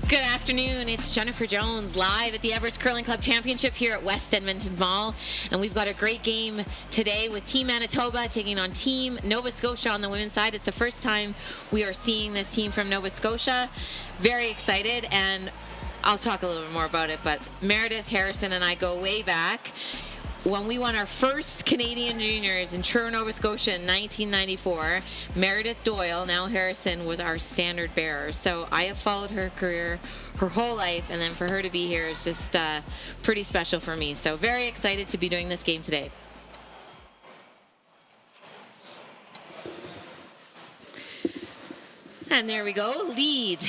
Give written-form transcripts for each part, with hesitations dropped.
Good afternoon. It's Jennifer Jones live at the Everest Curling Club Championship here at West Edmonton Mall. And we've got a great game today with Team Manitoba taking on Team Nova Scotia on the women's side. It's the first time we are seeing this team from Nova Scotia. Very excited, and I'll talk a little bit more about it, but Meredith Harrison and I go way back. When we won our first Canadian Juniors in Truro, Nova Scotia in 1994, Meredith Doyle, now Harrison, was our standard bearer. So I have followed her career her whole life, and then for her to be here is just pretty special for me. So very excited to be doing this game today. And there we go, lead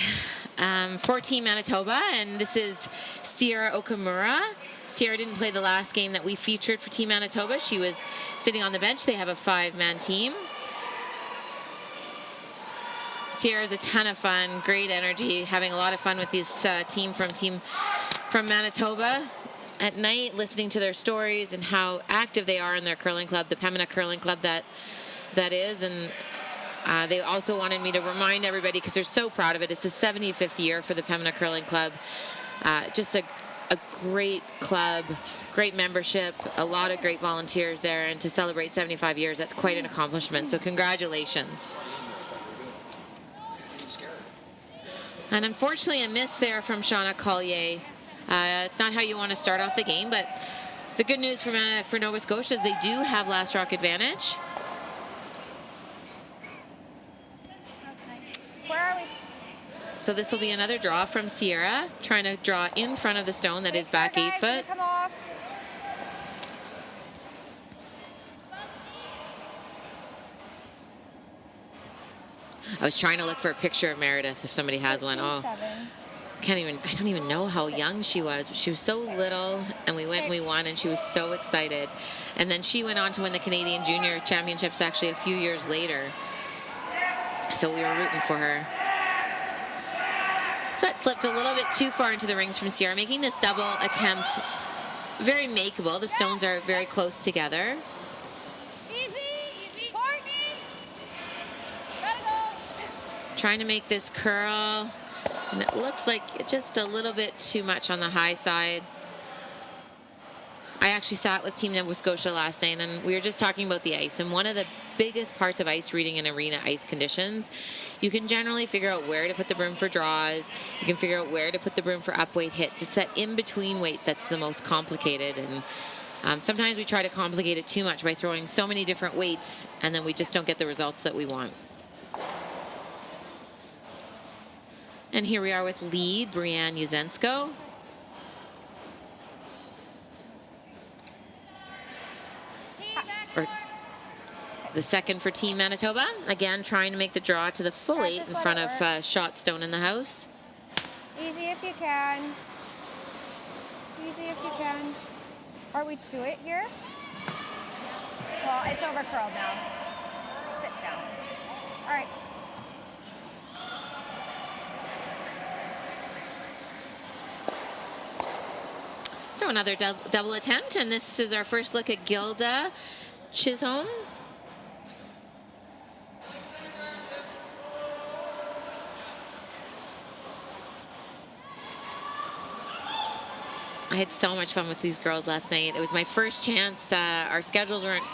for Team Manitoba, and this is Sierra Okamura. Sierra didn't play the last game that we featured for Team Manitoba. She was sitting on the bench. They have a 5-man team. Sierra's a ton of fun, great energy, having a lot of fun with this team from Manitoba. At night, listening to their stories and how active they are in their curling club, the Pembina Curling Club that is. And they also wanted me to remind everybody, because they're so proud of it, it's the 75th year for the Pembina Curling Club. Just a great club, great membership, a lot of great volunteers there, and to celebrate 75 years, that's quite an accomplishment. So congratulations. And unfortunately, a miss there from Shauna Collier. It's not how you want to start off the game, but the good news for Nova Scotia is they do have last rock advantage. Where are we? So this will be another draw from Sierra, trying to draw in front of the stone that is back 8 foot. Come off. I was trying to look for a picture of Meredith if somebody has one. Oh, I don't even know how young she was, but she was so little, and we went and we won, and she was so excited. And then she went on to win the Canadian Junior Championships actually a few years later. So we were rooting for her. So that slipped a little bit too far into the rings from Sierra, making this double attempt very makeable. The stones are very close together. Easy. Courtney. Gotta go. Trying to make this curl, and it looks like just a little bit too much on the high side. I actually sat with Team Nova Scotia last night, and we were just talking about the ice. And one of the biggest parts of ice reading in arena ice conditions, you can generally figure out where to put the broom for draws. You can figure out where to put the broom for upweight hits. It's that in-between weight that's the most complicated. And sometimes we try to complicate it too much by throwing so many different weights, and then we just don't get the results that we want. And here we are with lead, Brianne Yuzensko. The second for Team Manitoba. Again, trying to make the draw to the full 8 in front of Shot Stone in the house. Easy if you can. Easy if you can. Are we to it here? Well, it's over curled now. Sit down. All right. So another double attempt, and this is our first look at Gilda Chisholm. I had so much fun with these girls last night. It was my first chance. Our schedules weren't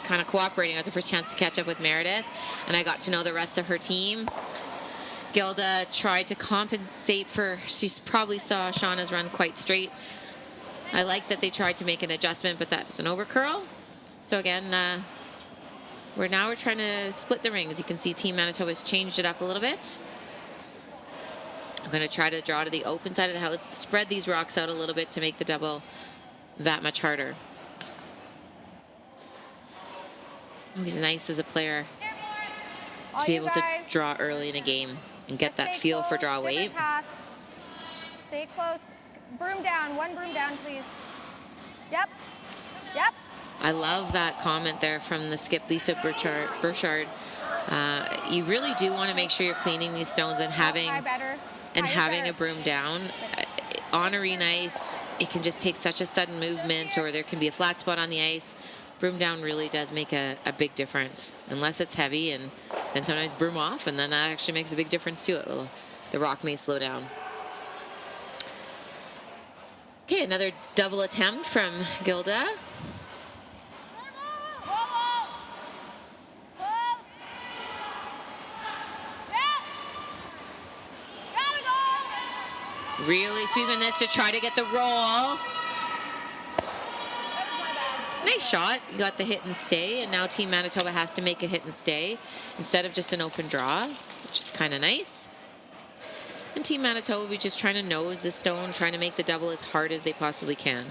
kind of cooperating. It was the first chance to catch up with Meredith, and I got to know the rest of her team. Gilda tried to compensate for, she probably saw Shauna's run quite straight. I like that they tried to make an adjustment, but that's an overcurl. So again, we're trying to split the rings. You can see Team Manitoba has changed it up a little bit. I'm going to try to draw to the open side of the house, spread these rocks out a little bit to make the double that much harder. Oh, he's nice as a player to be able to draw early in a game and get that feel for draw weight. Stay close. Broom down. One broom down, please. Yep. I love that comment there from the skip, Lisa Burchard. You really do want to make sure you're cleaning these stones and having a broom down. On arena ice, it can just take such a sudden movement, or there can be a flat spot on the ice. Broom down really does make a big difference, unless it's heavy, and then sometimes broom off, and then that actually makes a big difference too. The rock may slow down. Okay, another double attempt from Gilda. Really sweeping this to try to get the roll. Nice shot. You got the hit and stay, and now Team Manitoba has to make a hit and stay instead of just an open draw, which is kind of nice. And Team Manitoba will be just trying to nose the stone, trying to make the double as hard as they possibly can.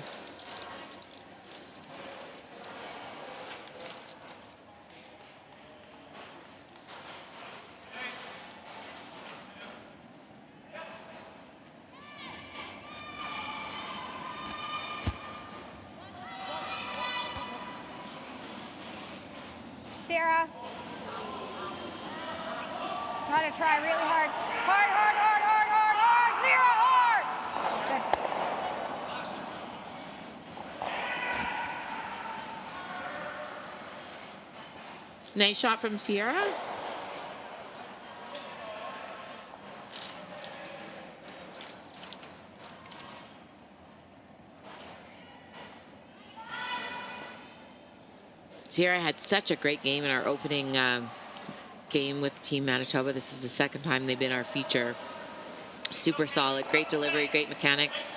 Sarah. Gotta try really hard. Hard, hard, hard, hard, hard, hard. Zero, hard. Good. Nice shot from Sierra. Sierra had such a great game in our opening game with Team Manitoba. This is the second time they've been our feature. Super solid, great delivery, great mechanics.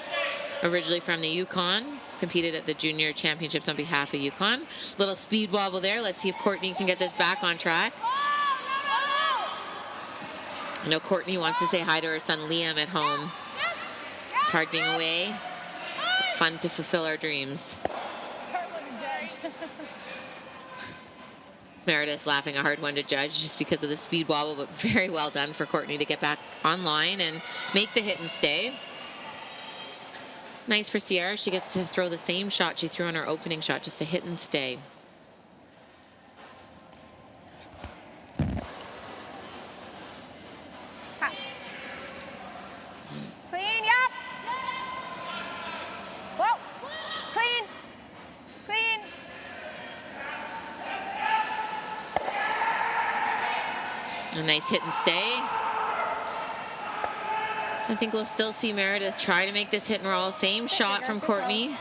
Originally from the Yukon, competed at the junior championships on behalf of Yukon. Little speed wobble there. Let's see if Courtney can get this back on track. I know Courtney wants to say hi to her son Liam at home. It's hard being away, but fun to fulfill our dreams. Meredith laughing, a hard one to judge just because of the speed wobble, but very well done for Courtney to get back online and make the hit and stay. Nice for Sierra. She gets to throw the same shot she threw on her opening shot, just a hit and stay. Clean, yep. Whoa. Clean. Clean. A nice hit and stay. I think we'll still see Meredith try to make this hit and roll. Same shot from Courtney.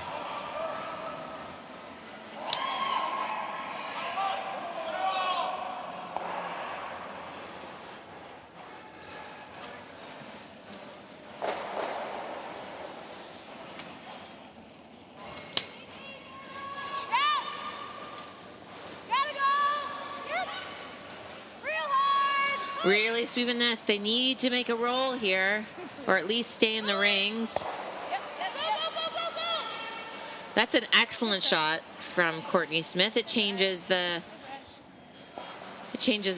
Really sweeping this. They need to make a roll here, or at least stay in the rings. That's an excellent shot from Courtney Smith. It changes the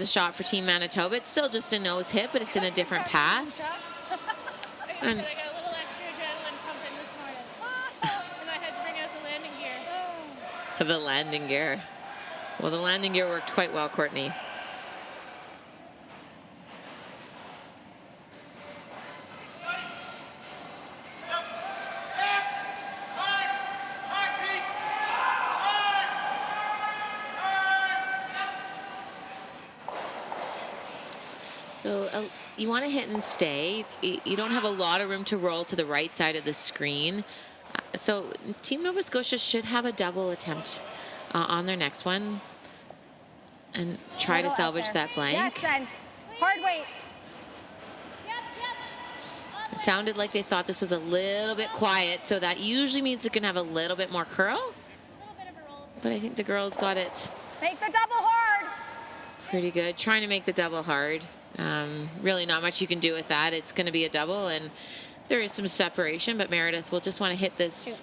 shot for Team Manitoba. It's still just a nose hit, but it's in a different path. And the landing gear. Well, the landing gear worked quite well, Courtney. So you want to hit and stay. You don't have a lot of room to roll to the right side of the screen. So Team Nova Scotia should have a double attempt on their next one and try to salvage that blank. Yes, then. Hard weight. It sounded like they thought this was a little bit quiet, so that usually means it can have a little bit more curl. But I think the girls got it. Make the double hard. Pretty good. Trying to make the double hard. Really not much you can do with that. It's going to be a double, and there is some separation, but Meredith will just want to hit this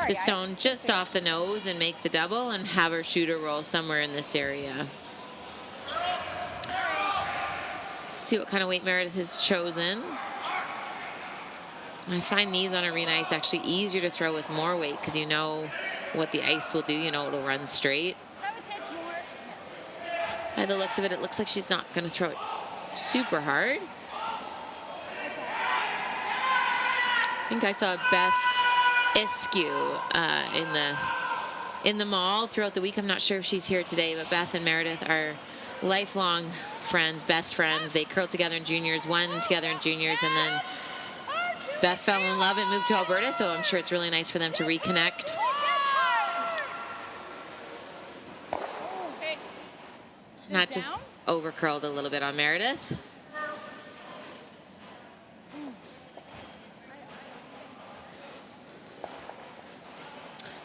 the stone just off the nose and make the double and have her shooter roll somewhere in this area. See what kind of weight Meredith has chosen. I find these on arena ice actually easier to throw with more weight because you know what the ice will do. You know it'll run straight. By the looks of it, it looks like she's not going to throw it super hard. I think I saw Beth Eskew in the mall throughout the week. I'm not sure if she's here today, but Beth and Meredith are lifelong friends, best friends. They curled together in juniors, won together in juniors, and then Beth fell in love and moved to Alberta, so I'm sure it's really nice for them to reconnect. Not just over curled a little bit on Meredith.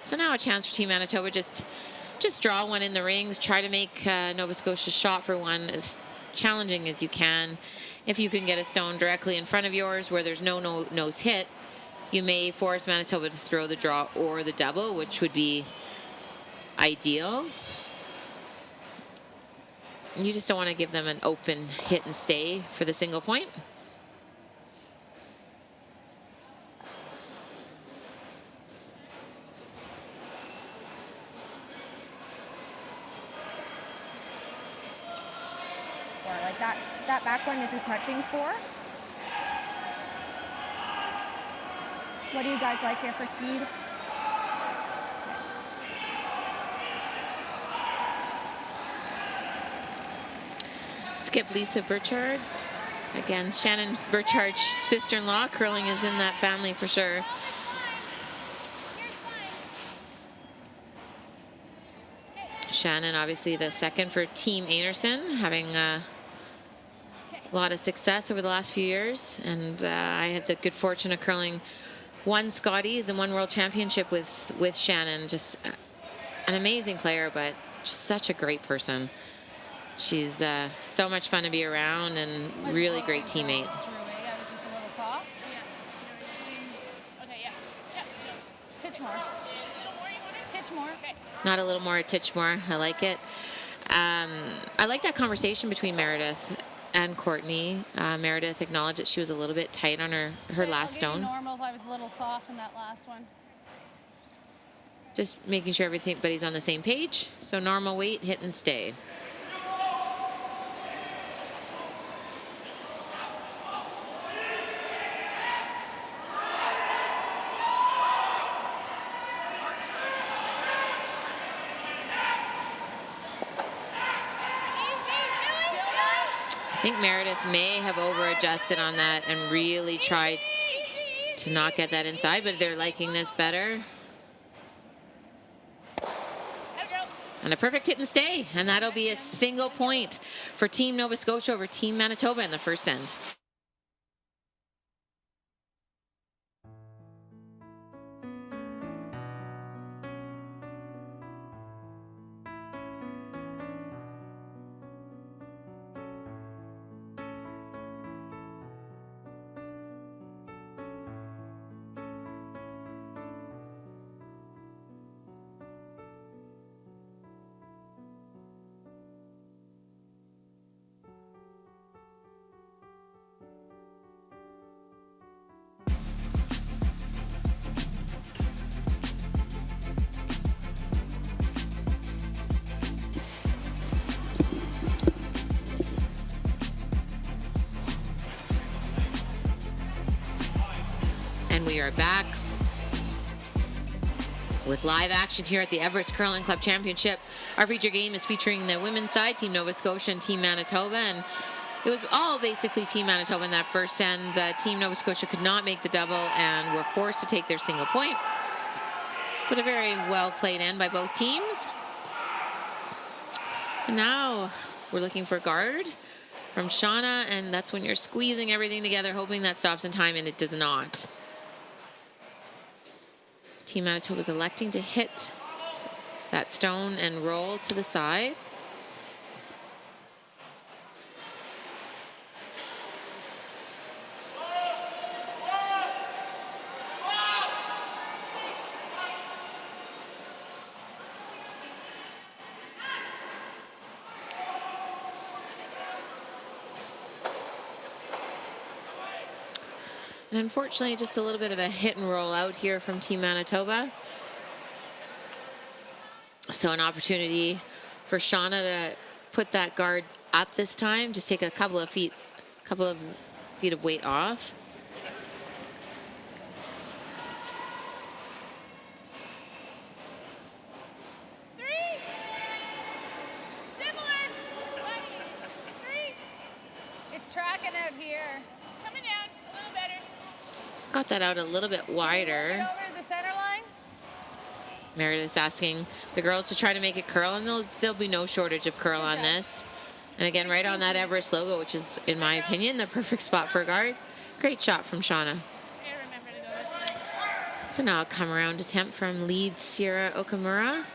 So now a chance for Team Manitoba, just draw one in the rings, try to make Nova Scotia's shot for one as challenging as you can. If you can get a stone directly in front of yours where there's no nose hit, you may force Manitoba to throw the draw or the double, which would be ideal. You just don't want to give them an open hit and stay for the single point. Like that back one isn't touching 4. What do you guys like here for speed? Skip Lisa Burchard. Again, Shannon Burchard's sister-in-law. Curling is in that family for sure. Shannon, obviously the second for Team Anderson, having a lot of success over the last few years. And I had the good fortune of curling 1 Scotties and 1 World Championship with Shannon. Just an amazing player, but just such a great person. She's so much fun to be around and really great teammate. Not a little more, a titch more. I like it. I like that conversation between Meredith and Courtney. Meredith acknowledged that she was a little bit tight on her last stone. Normal if I was a little soft in that last one. Just making sure everybody's on the same page. So normal weight, hit and stay. I think Meredith may have over-adjusted on that and really tried to not get that inside, but they're liking this better. And a perfect hit and stay, and that'll be a single point for Team Nova Scotia over Team Manitoba in the first end. And we are back with live action here at the Everest Curling Club Championship. Our feature game is featuring the women's side, Team Nova Scotia and Team Manitoba. And it was all basically Team Manitoba in that first end. Team Nova Scotia could not make the double and were forced to take their single point. But a very well played end by both teams. And now we're looking for guard from Shauna, and that's when you're squeezing everything together, hoping that stops in time, and it does not. Team Manitoba is electing to hit that stone and roll to the side. And unfortunately, just a little bit of a hit and roll out here from Team Manitoba. So an opportunity for Shauna to put that guard up this time. Just take a couple of feet of weight off. Got that out a little bit wider. Get over the center line. Meredith's asking the girls to try to make it curl, and there'll be no shortage of curl on this. And again, right on that Everest logo, which is, in my opinion, the perfect spot for a guard. Great shot from Shauna. Hey, remember to go this way. So now a come around attempt from lead Sierra Okamura.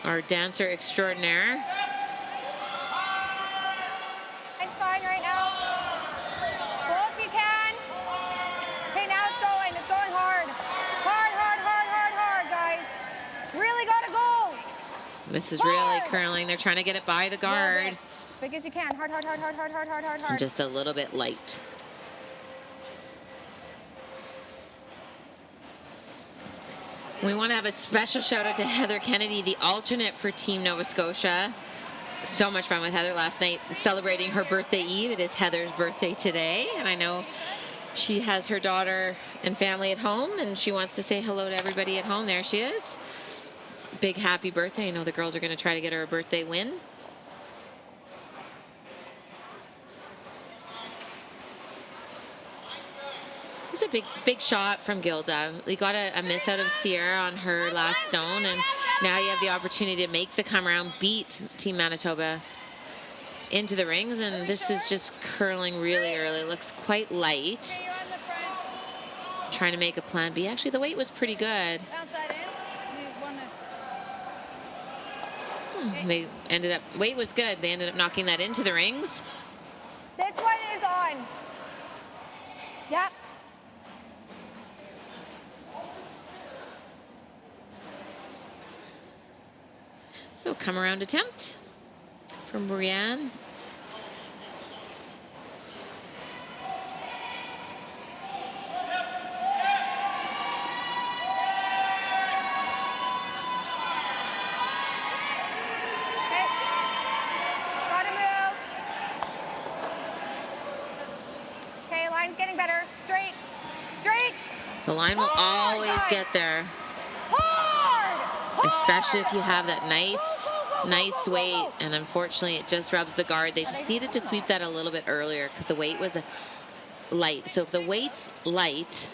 Our dancer extraordinaire. It's fine right now. Go if you can. Okay, now it's going. It's going hard. Hard, hard, hard, hard, hard, guys. Really gotta go. This is really curling. They're trying to get it by the guard. Big as you can. Hard, hard, hard, hard, hard, hard, hard, hard, And hard. just a little bit light. We want to have a special shout out to Heather Kennedy, the alternate for Team Nova Scotia. So much fun with Heather last night celebrating her birthday eve. It is Heather's birthday today, and I know she has her daughter and family at home, and she wants to say hello to everybody at home. There she is. Big happy birthday. I know the girls are going to try to get her a birthday win. It's a big shot from Gilda. We got a miss out of Sierra on her last stone, and now you have the opportunity to make the come around, beat Team Manitoba into the rings, and this is just curling really early. It looks quite light. Hey, you're on the front. Trying to make a plan B. Actually, the weight was pretty good. Bounce that in. We won this. They ended up, weight was good. They ended up knocking that into the rings. This one is on. Yep. So come around attempt from Brienne. Okay. Gotta move. Okay, line's getting better. Straight. Straight. The line will always get there, Hard. especially if you have that nice weight, and unfortunately it just rubs the guard. They just needed to sweep that a little bit earlier because the weight was light. So if the weight's light,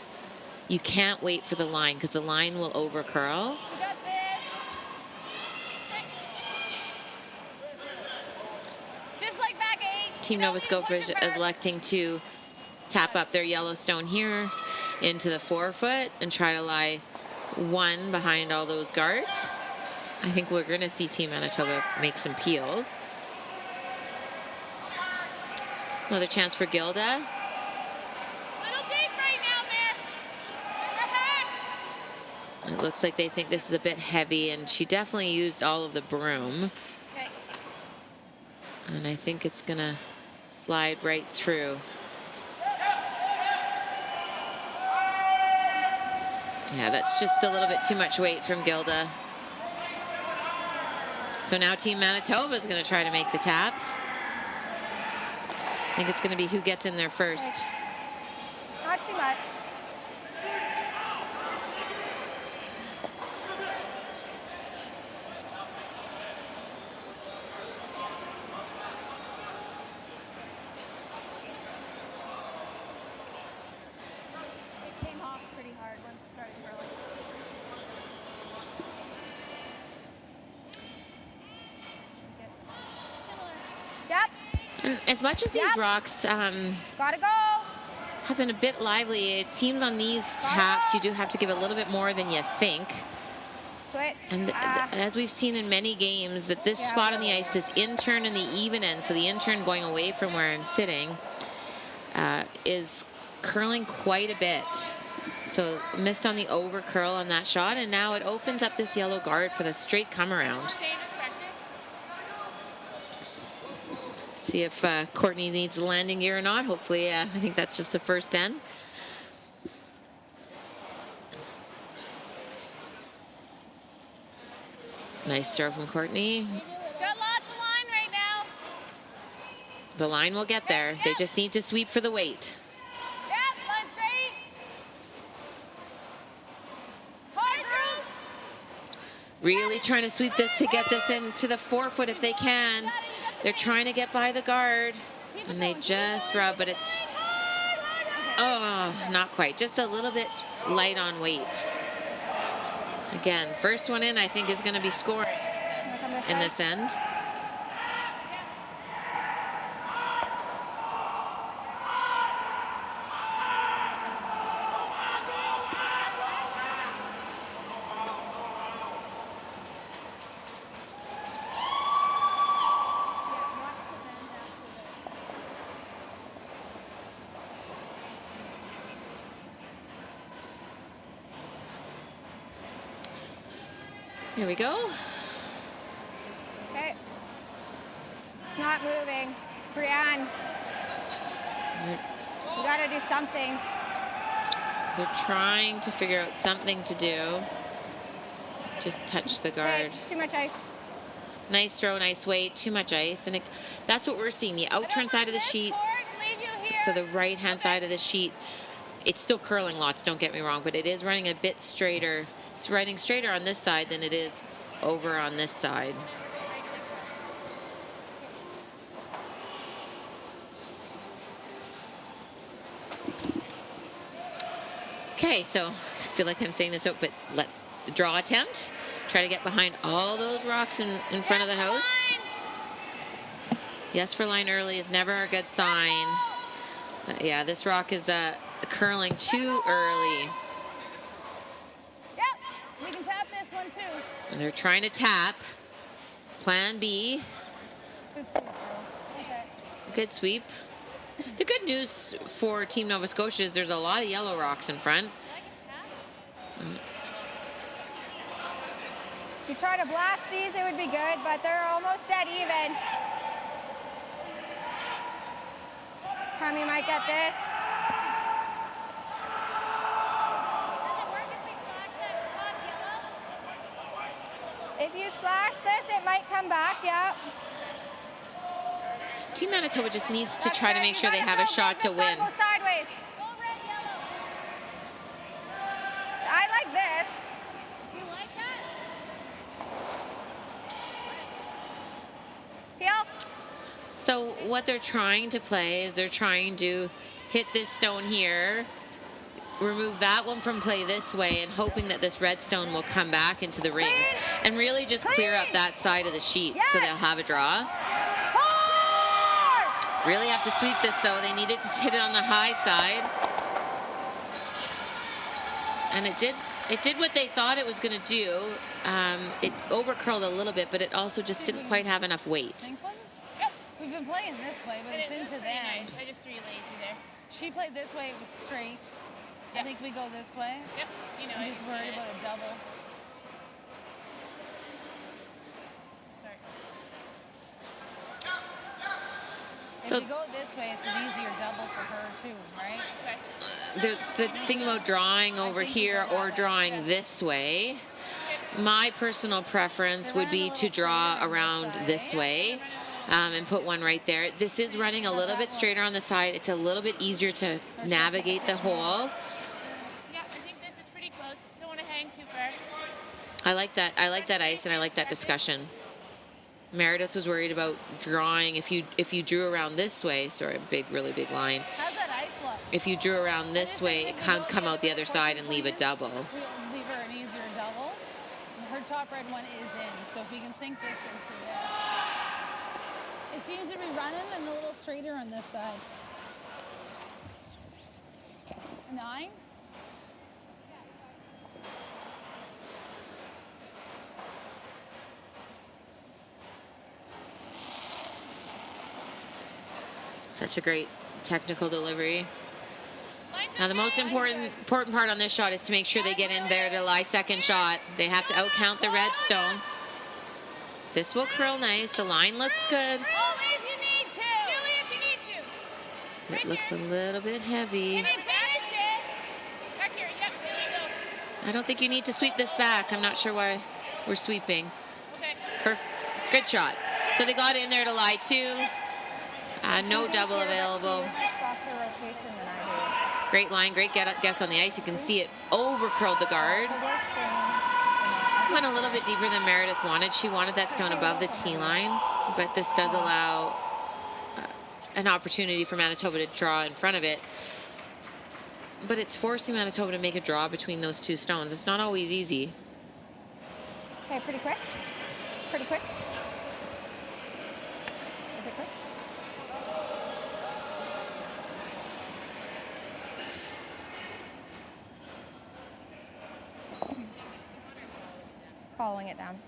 you can't wait for the line because the line will over curl. We got this. Just like back 8. Team Nova Scotia is electing to tap up their Yellowstone here into the 4-foot and try to lie one behind all those guards. I think we're going to see Team Manitoba make some peels. Another chance for Gilda. Little deep right now, man. Step back. It looks like they think this is a bit heavy, and she definitely used all of the broom. Okay. And I think it's going to slide right through. Yeah, that's just a little bit too much weight from Gilda. So now Team Manitoba is going to try to make the tap. I think it's going to be who gets in there first. Not too much. It came off pretty hard once it started curling. Should get similar. Yep. And as much as these Yep. rocks Gotta go. have been a bit lively, it seems on these taps you do have to give a little bit more than you think. Switch. And as we've seen in many games, that this spot on the ice, this in-turn and the even end, so the in-turn going away from where I'm sitting, is curling quite a bit. So missed on the over curl on that shot, and now it opens up this yellow guard for the straight come around. Dangerous practice. See if Courtney needs a landing gear or not. Hopefully, I think that's just the first end. Nice throw from Courtney. Got lots of line right now. The line will get there. They just need to sweep for the weight. Yep, line's great. Hard, girls. Really trying to sweep this to get this into the 4-foot if they can. They're trying to get by the guard. And they just rub, but it's, oh, not quite. Just a little bit light on weight. Again, first one in, I think, is going to be scoring in this end. Here we go. Okay. It's not moving. Brianne, you gotta do something. They're trying to figure out something to do. Just touch the guard. Okay, too much ice. Nice throw, nice weight, too much ice. And that's what we're seeing. The out-turn side of the sheet, so the right-hand side of the sheet, it's still curling lots, don't get me wrong, but it is running a bit straighter. It's running straighter on this side than it is over on this side. Okay, so I feel like I'm saying this out, but let's draw attempt. Try to get behind all those rocks in front of the house. Yes for line early is never a good sign. Yeah, this rock is curling too early. We can tap this one too. And they're trying to tap. Plan B. Good sweep, girls. Okay. Good sweep. The good news for Team Nova Scotia is there's a lot of yellow rocks in front. If you try to blast these, it would be good, but they're almost dead even. Tommy might get this. If you slash this, it might come back, yeah. Team Manitoba just needs to try to make sure they have a shot to win. Go sideways. I like this. You like that? Peel. So what they're trying to play is they're trying to hit this stone here, remove that one from play this way, and hoping that this red stone will come back into the rings and really just clear up that side of the sheet so they'll have a draw. Really have to sweep this though. They needed to hit it on the high side. And it did what they thought it was going to do. It overcurled a little bit, but it also just didn't quite have enough weight. Yep. We've been playing this way, but it's into them. Nice. I just threw you lazy there. She played this way, it was straight. I think we go this way. Yep. You know, I'm I just worried about a double. Sorry. If So- we go this way, it's an easier double for her too, right? Okay. The thing about drawing over here or drawing this way, my personal preference would be to draw around this way and put one right there. This is running a little bit straighter on the side. It's a little bit easier to navigate the hole. Yeah, I think this is pretty close. Don't want to hang too far. I like that. I like that ice, and I like that discussion. Meredith was worried about drawing. If you drew around this way, sorry, really big line. How's that ice look? If you drew around this way, it could come out the other side and leave a double. We'll leave her an easier double. Her top red one is in, so if we can sink this into there. It seems to be running and a little straighter on this side. 9. Such a great technical delivery. Now the most important part on this shot is to make sure they get in there to lie second shot. They have to outcount the red stone. This will curl nice. The line looks good. Oh, if you need to. Do it if you need to. It looks a little bit heavy. Finish it. Back here. Yep, there you go. I don't think you need to sweep this back. I'm not sure why we're sweeping. Okay. Perfect. Good shot. So they got in there to lie two. No double available. Softer rotation than I Great line, great guess on the ice. You can see it overcurled the guard. Went a little bit deeper than Meredith wanted. She wanted that stone above the tee line, but this does allow an opportunity for Manitoba to draw in front of it. But it's forcing Manitoba to make a draw between those two stones. It's not always easy. Okay, pretty quick. Pretty quick. Is it quick? Following it down.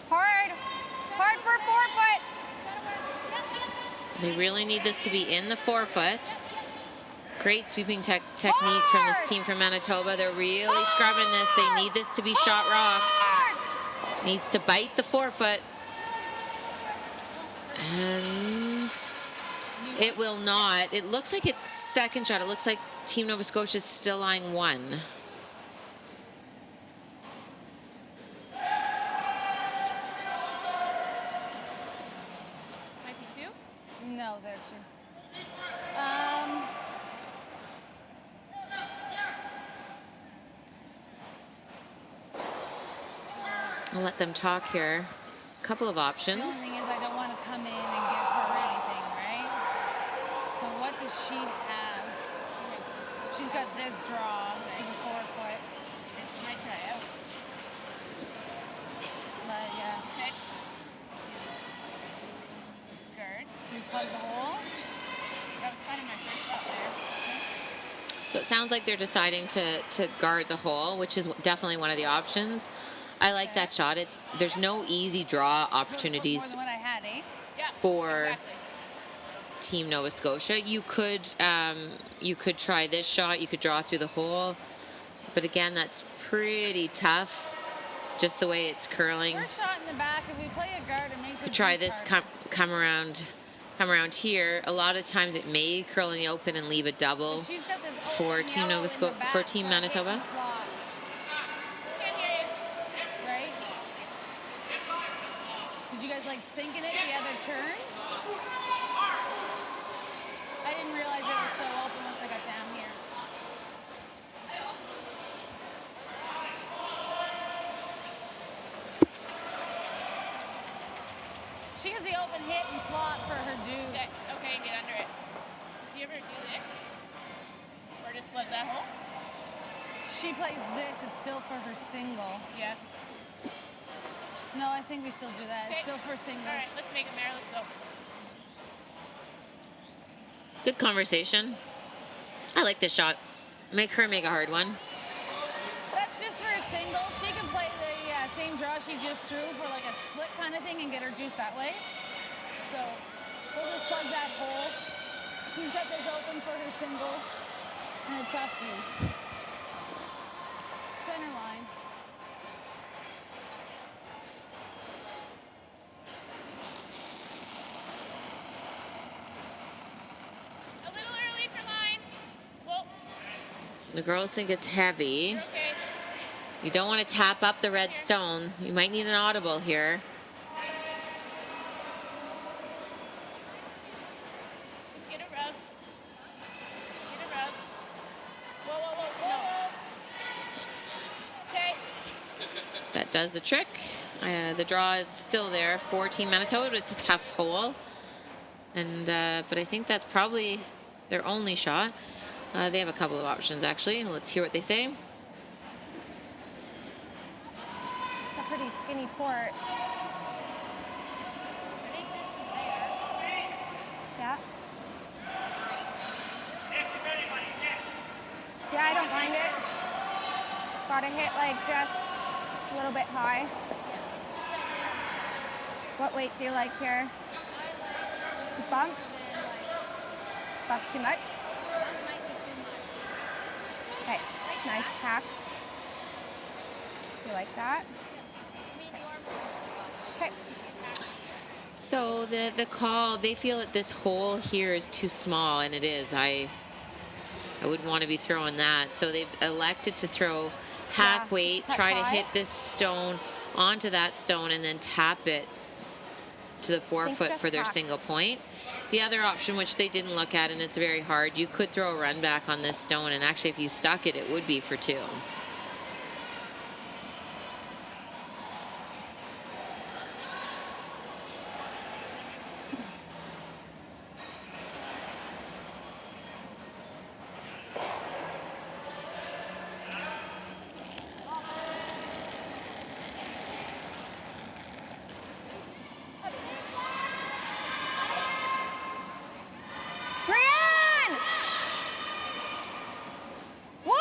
Hard. Hard for 4 foot. They really need this to be in the 4 foot. Great sweeping technique from this team from Manitoba. They're really scrubbing this. They need this to be shot rock. Needs to bite the 4 foot. And it will not. It looks like it's second shot. It looks like Team Nova Scotia is still line 1. Might be 2. No, they're 2. I'll let them talk here. A couple of The only options. thing is I don't want to come in and give her anything, right? So what does she have? She's got this draw to the 4 foot. She might try out. But yeah, Okay. Guard. do you plug the hole? That was kind of my first thought there. So it sounds like they're deciding to guard the hole, which is definitely one of the options. I like that shot. There's no easy draw More opportunities than what I had, eh? Yeah. for Exactly. Team Nova Scotia. You could try this shot. You could draw through the hole, but again, that's pretty tough. Just the way it's curling. First shot in the back. If we play a guard, it makes it Try too this. hard. Come around here. A lot of times it may curl in the open and leave a double She's got this for open Team yellow Nova in the Scotia back, for Team so Manitoba. it's blocked, Can't hear you. right? Did you guys like sinking it the other turn? I didn't realize it was so open once I got down here. She has the open hit and flop for her due. Okay, get under it. Do you ever do this? Or just plug that hole? She plays this. It's still for her single. Yeah. No, I think we still do that. It's Okay. still for singles. All right, let's make a mare. Let's go. Good conversation. I like this shot. Make her make a hard one. That's just for a single. She can play the same draw she just threw for like a split kind of thing and get her juice that way. So we'll just plug that hole. She's got this open for her single and a tough juice. Center line. A little early for line. Well, The girls think it's heavy. okay. You don't want to tap up the red stone. You might need an audible here. Just get a rub. Get a rub. Whoa, whoa, whoa, whoa. Okay. That does the trick. The draw is still there for Team Manitoba, but it's a tough hole. And but I think that's probably their only shot. They have a couple of options actually. Let's hear what they say. It's a pretty skinny court. Yeah. Yeah, I don't mind it. Gotta hit like just a little bit high. What weight do you like here? Bump? Bump too much? Okay, nice tap. You like that? Okay. So the call, they feel that this hole here is too small, and it is. I wouldn't want to be throwing that. So they've elected to throw hack Yeah, weight, touch try to high. hit this stone onto that stone, and then tap it to the forefoot just for their tap. single point. The other option, which they didn't look at, and it's very hard, you could throw a run back on this stone, and actually if you stuck it, it would be for 2. Brienne! Whoa!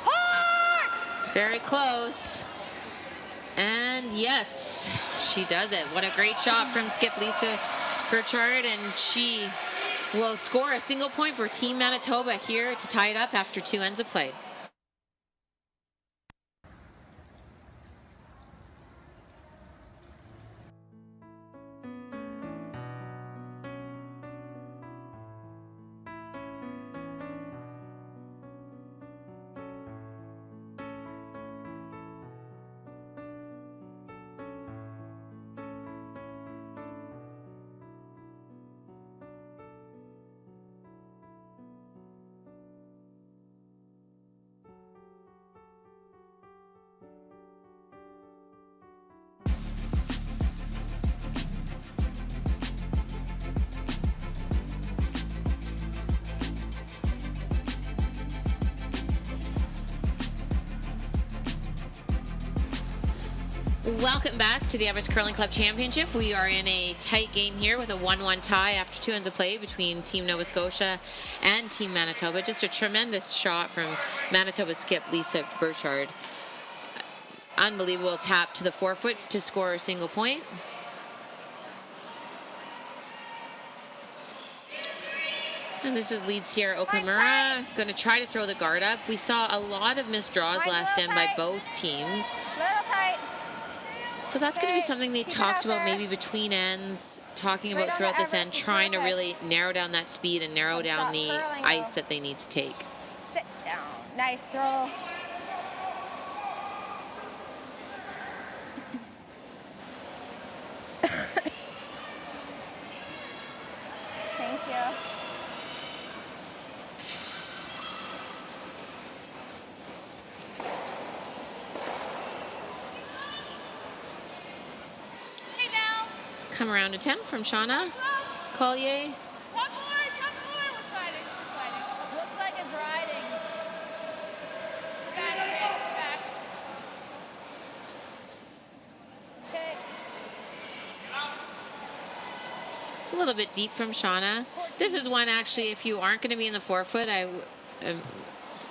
Hard! Very close. And yes, she does it. What a great shot from skip Lisa Burchard, and she will score a single point for Team Manitoba here to tie it up after 2 ends of play. Welcome back to the Everest Curling Club Championship. We are in a tight game here with a 1-1 tie after 2 ends of play between Team Nova Scotia and Team Manitoba. Just a tremendous shot from Manitoba skip Lisa Burchard. Unbelievable tap to the forefoot to score a single point. And this is lead Sierra Okamura. Going to try to throw the guard up. We saw a lot of missed draws last end by both teams. Little tight. So that's going to be something they talked about maybe between ends, talking about throughout this end, trying to really narrow down that speed and narrow down the ice that they need to take. Sit down. Nice throw. Thank you. Hey now. Come around attempt from Shauna Collier. Come forward, come forward. We're fighting, we're fighting. Looks like it's riding. Back, okay, back. Okay. A little bit deep from Shauna. This is one actually, if you aren't going to be in the forefoot,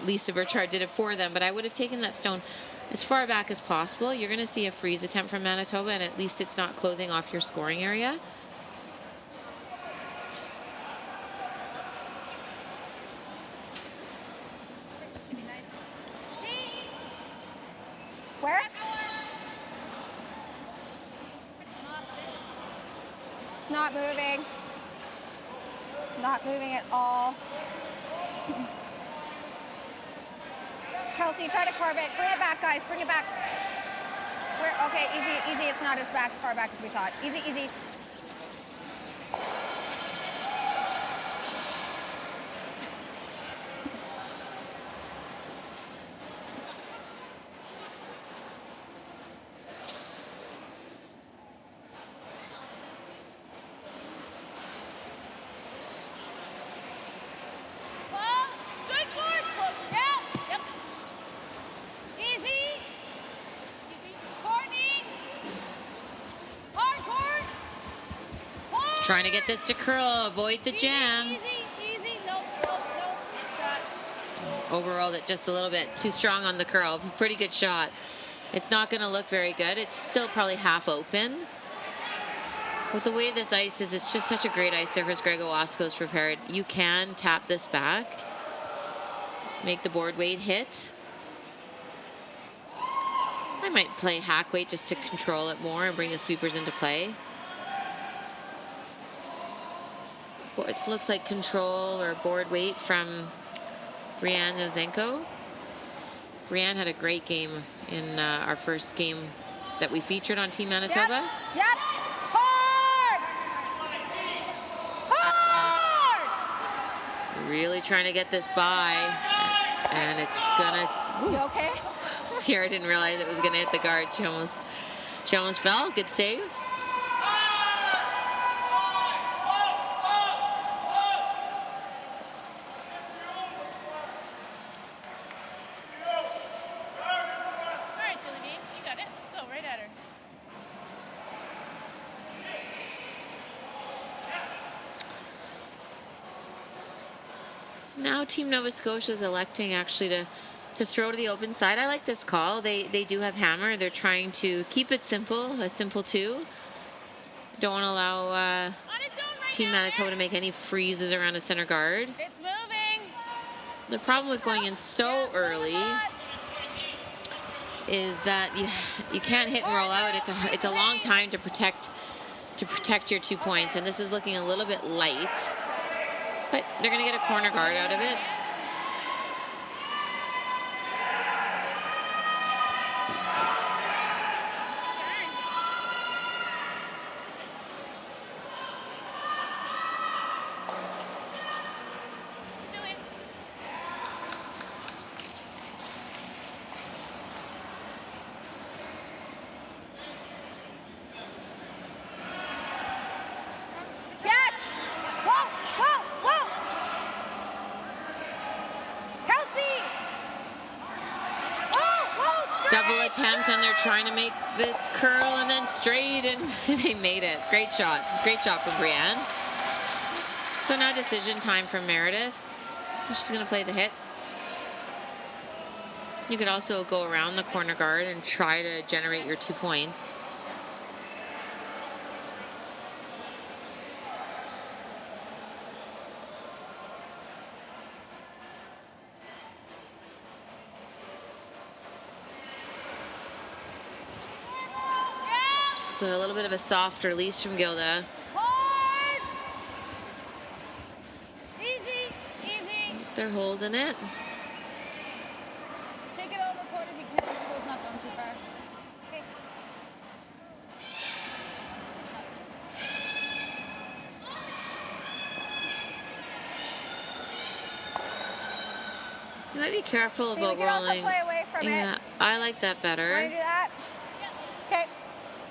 Lisa Burchard did it for them, but I would have taken that stone as far back as possible. You're going to see a freeze attempt from Manitoba, and at least it's not closing off your scoring area. Where? Not moving. Not moving at all. Kelsey, try to carve it. Bring it back, guys. Bring it back. Okay, easy, easy. It's not as far back as we thought. Easy, easy. Well, good forward. Yeah. Yep. Easy. Courtney. Hard court. Hard. Trying to get this to curl, avoid the jam. Easy, easy. Nope. Shot. Overall, it just a little bit too strong on the curl. Pretty good shot. It's not going to look very good. It's still probably half open. With the way this ice is, it's just such a great ice surface. Greg Owasco's prepared. You can tap this back. Make the board weight hit. I might play hack weight just to control it more and bring the sweepers into play. It looks like control or board weight from Brianne Nozenko. Brianne had a great game in our first game that we featured on Team Manitoba. Yep. Hard! Hard! Really trying to get this by, and it's gonna. You okay? Sierra didn't realize it was gonna hit the guard. She almost fell. Good save. All right, Julie B, you got it. Go right at her. Now Team Nova Scotia is electing actually to throw to the open side. I like this call. They do have hammer. They're trying to keep it simple, a simple 2. Don't want to allow On its own right Team now, Manitoba to make any freezes around a center guard. It's moving. The problem with going in so early is that you can't hit and roll out. It's a long time to protect your 2 points, and this is looking a little bit light. But they're going to get a corner guard out of it. Julie. Yes! Whoa! Whoa! Whoa! Kelsey! Whoa! Whoa! Double attempt, and they're trying to make this curl and then straight, and they made it. Great shot. Great shot from Brianne. So now decision time from Meredith. She's going to play the hit. You could also go around the corner guard and try to generate your 2 points. Just a little bit of a soft release from Gilda. Hard! Easy, easy. They're holding it. Take it over court if you can. The goal's not going too far. Okay. You might be careful Can we about get off the rolling. play away from Yeah, it? I like that Want to do better. that? Okay.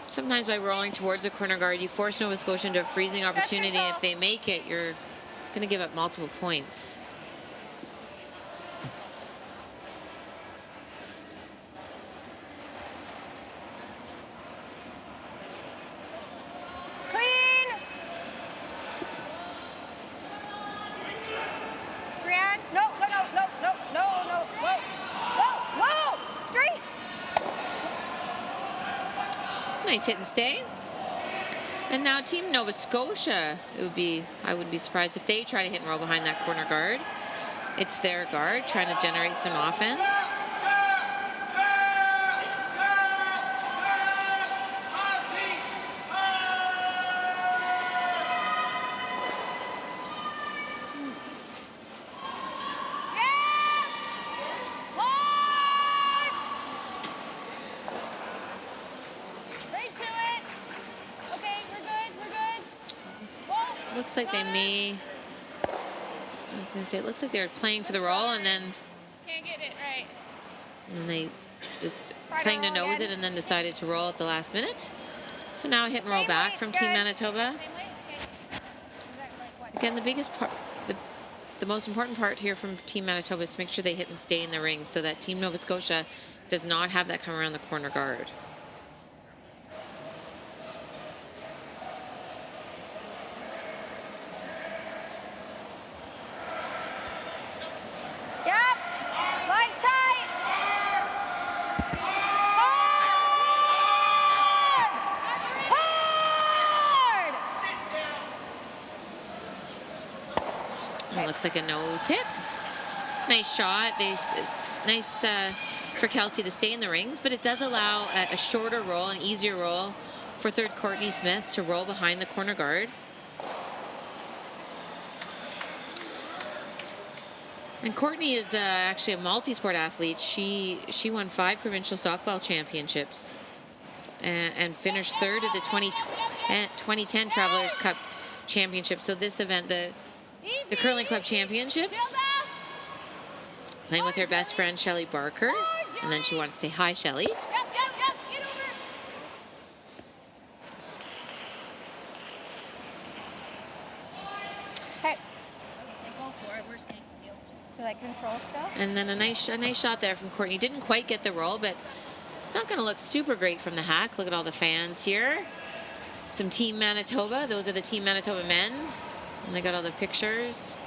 Sometimes by rolling towards a corner guard, you force Nova Scotia into a freezing opportunity. And if they make it, you're going to give up multiple points. Clean! Brianne? No, no, no, no, no, no, no. Whoa! Whoa! Whoa! Straight! Nice hit and stay. And now Team Nova Scotia, I wouldn't be surprised if they try to hit and roll behind that corner guard. It's their guard trying to generate some offense. Hard! Right to it. Okay, we're good, we're good. Whoa. Looks like they may. I was going to say, it looks like they were playing for the roll, and then Can't get it right. they just Try to playing to roll nose again. it and then decided to roll at the last minute. So now a hit and roll Same back weight, from good. Team Manitoba. Same way? Okay. Again, the biggest part, the most important part here from Team Manitoba is to make sure they hit and stay in the ring so that Team Nova Scotia does not have that come around the corner guard. Yep. Line tight. Hard! Hard! It looks like a nose hit. Nice shot. Nice for Kelsey to stay in the rings, but it does allow a shorter roll, an easier roll for third Courtney Smith to roll behind the corner guard. And Courtney is actually a multi-sport athlete. She won 5 provincial softball championships and finished third at the 2010 Travelers Cup Championship. So this event, the Curling Club Championships, playing with her best friend Shelly Barker, and then she wants to say hi, Shelly. Yep, get over. Okay. Go for it. Worst case deal. Do like control stuff? And then a nice shot there from Courtney. Didn't quite get the roll, but it's not going to look super great from the hack. Look at all the fans here. Some Team Manitoba. Those are the Team Manitoba men. And they got all the pictures.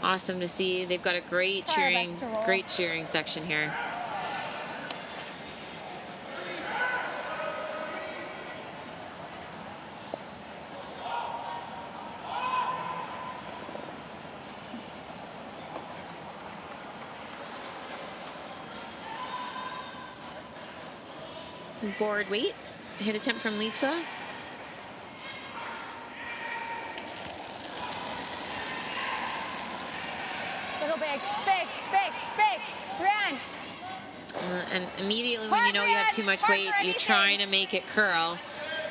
Awesome to see. They've got a great cheering section here. Board weight. Hit attempt from Litsa. Little big. Brian. And immediately when you know you have too much weight, you're trying to make it curl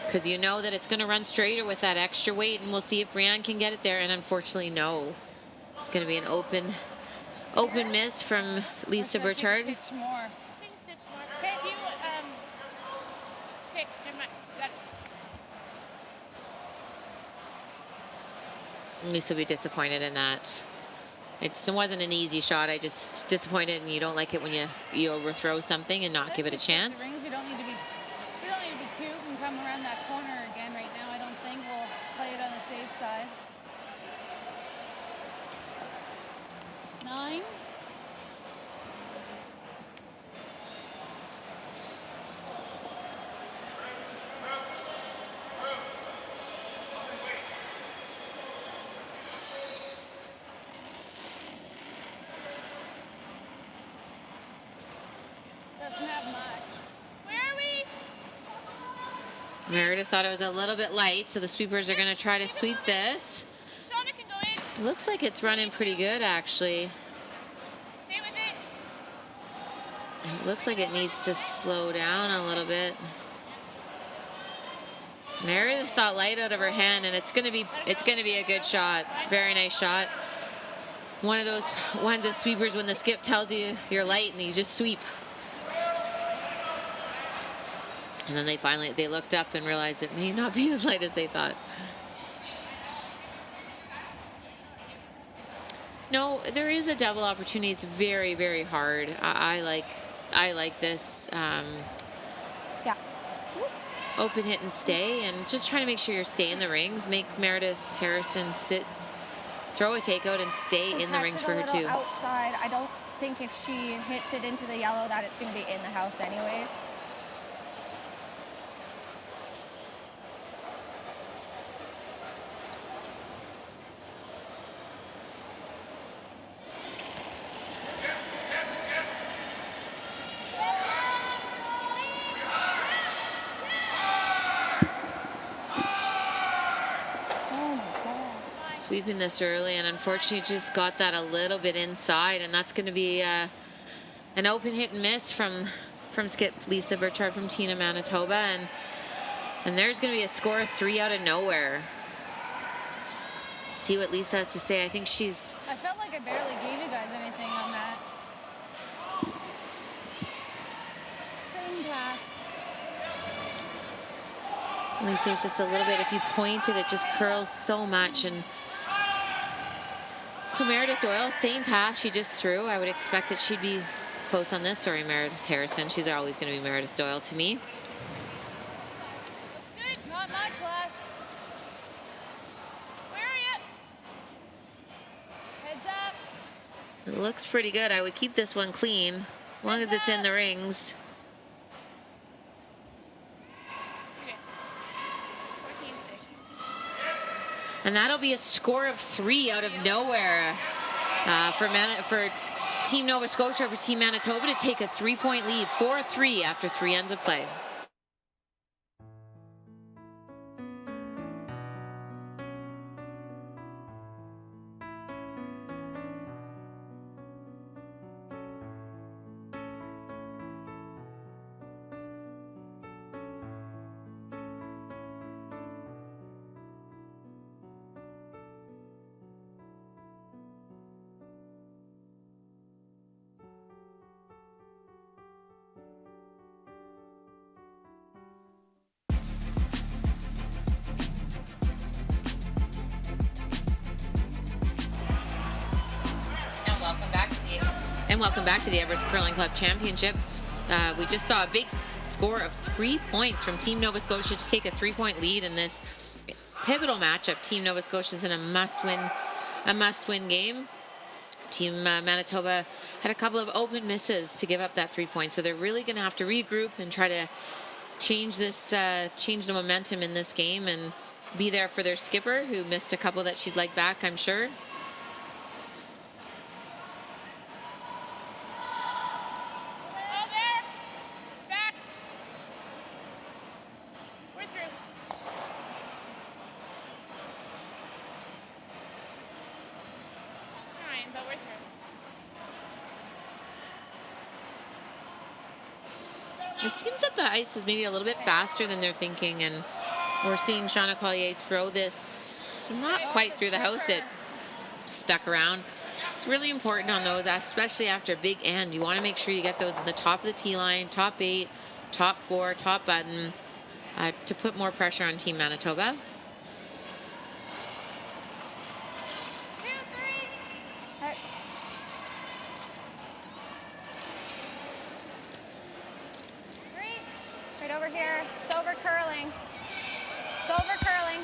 because you know that it's going to run straighter with that extra weight, and we'll see if Brianne can get it there. And unfortunately, no. It's going to be an open miss from Lisa Burchard. Stitch more. Sing stitch more. Okay, do you, okay, never mind. Got it. Lisa will be disappointed in that. It wasn't an easy shot. I just disappointed, and you don't like it when you overthrow something and not give it a chance. The rings, we don't need to be cute and come around that corner again right now. I don't think we'll play it on the safe side. 9. Doesn't have much. Where are we? Meredith thought it was a little bit light, so the sweepers are going to try to sweep this. Shauna can go in. It looks like it's running pretty good, actually. Stay with it. It looks like it needs to slow down a little bit. Meredith thought light out of her hand, and it's gonna be a good shot. Very nice shot. One of those ones that sweepers when the skip tells you you're light and you just sweep. And then they looked up and realized it may not be as light as they thought. No, there is a double opportunity. It's very, very hard. I like this. Yeah. Open hit and stay, and just trying to make sure you're staying in the rings. Make Meredith Harrison sit, throw a takeout, and stay in the rings for her too. Outside, I don't think if she hits it into the yellow that it's going to be in the house anyways. Sweeping this early, and unfortunately just got that a little bit inside, and that's going to be an open hit and miss from skip Lisa Burchard from Tina Manitoba, and there's going to be a score of 3 out of nowhere. See what Lisa has to say. I think she's... I felt like I barely gave you guys anything on that. Same path. Lisa was just a little bit, if you point it just curls so much. And so Meredith Doyle, same path she just threw. I would expect that she'd be close on this. Sorry, Meredith Harrison. She's always going to be Meredith Doyle to me. Looks good. Not much less. Where are you? Heads up. It looks pretty good. I would keep this one clean, as long as it's in the rings. Okay. 14-6. And that'll be a score of 3 out of nowhere for Team Nova Scotia, for Team Manitoba to take a 3-point lead, 4-3 after 3 ends of play. And welcome back to the Everest Curling Club Championship. We just saw a big score of 3 points from Team Nova Scotia to take a 3-point lead in this pivotal matchup. Team Nova Scotia is in a must-win game. Team Manitoba had a couple of open misses to give up that 3 points, so they're really going to have to regroup and try to change the momentum in this game and be there for their skipper, who missed a couple that she'd like back, I'm sure. It seems that the ice is maybe a little bit faster than they're thinking, and we're seeing Shauna Collier throw this not quite through the house. It stuck around. It's really important on those, especially after a big end. You want to make sure you get those in the top of the tee line, top 8, top 4, top button, to put more pressure on Team Manitoba. Right over here. It's over curling. It's over curling.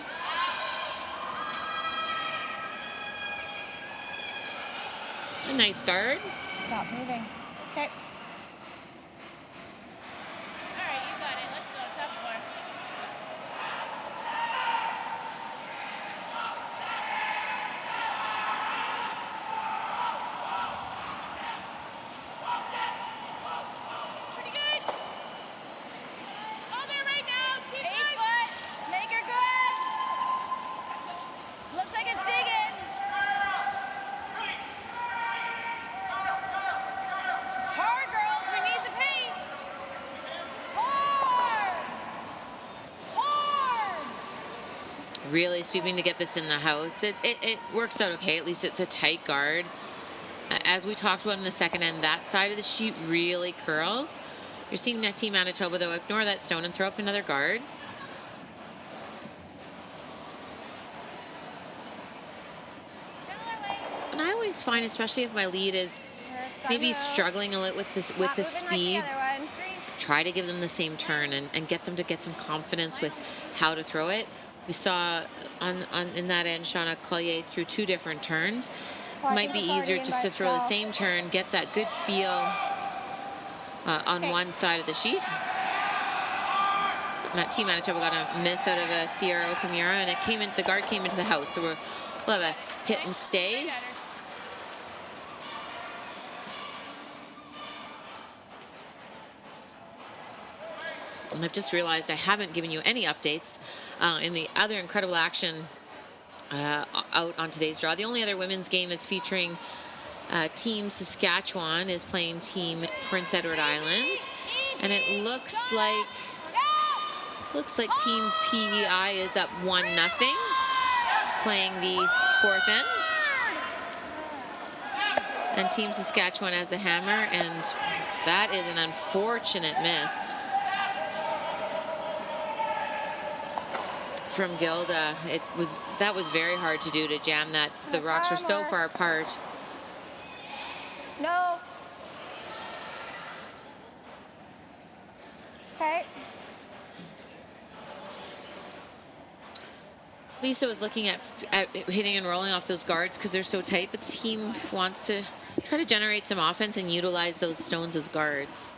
A nice guard. Stop moving. Okay. All right, you got it. Let's go. Top 4. Pretty good. Oh, there right now. Keep 8 going. foot. Make her good. Looks like it's digging. Hard, girls. We need the paint. Hard. Hard. Really sweeping to get this in the house. It works out okay. At least it's a tight guard. As we talked about in the second end, that side of the sheet really curls. You're seeing Team Manitoba, though, ignore that stone and throw up another guard. And I always find, especially if my lead is maybe struggling a little with this the speed, try to give them the same turn and get them to get some confidence with how to throw it. We saw in that end, Shauna Collier threw 2 different turns. Might be easier just to throw the same turn, get that good feel on one side of the sheet. Team Manitoba got a miss out of a Sierra Okamura, and the guard came into the house, so we'll have a hit and stay. And I've just realized I haven't given you any updates in the other incredible action out on today's draw. The only other women's game is featuring Team Saskatchewan is playing Team Prince Edward Island, and it looks like Team PEI is up 1-0, playing the 4th end, and Team Saskatchewan has the hammer, and that is an unfortunate miss from Gilda. That was very hard to do, to jam that. The rocks were so far apart. No. Okay. Lisa was looking at hitting and rolling off those guards because they're so tight, but the team wants to try to generate some offense and utilize those stones as guards.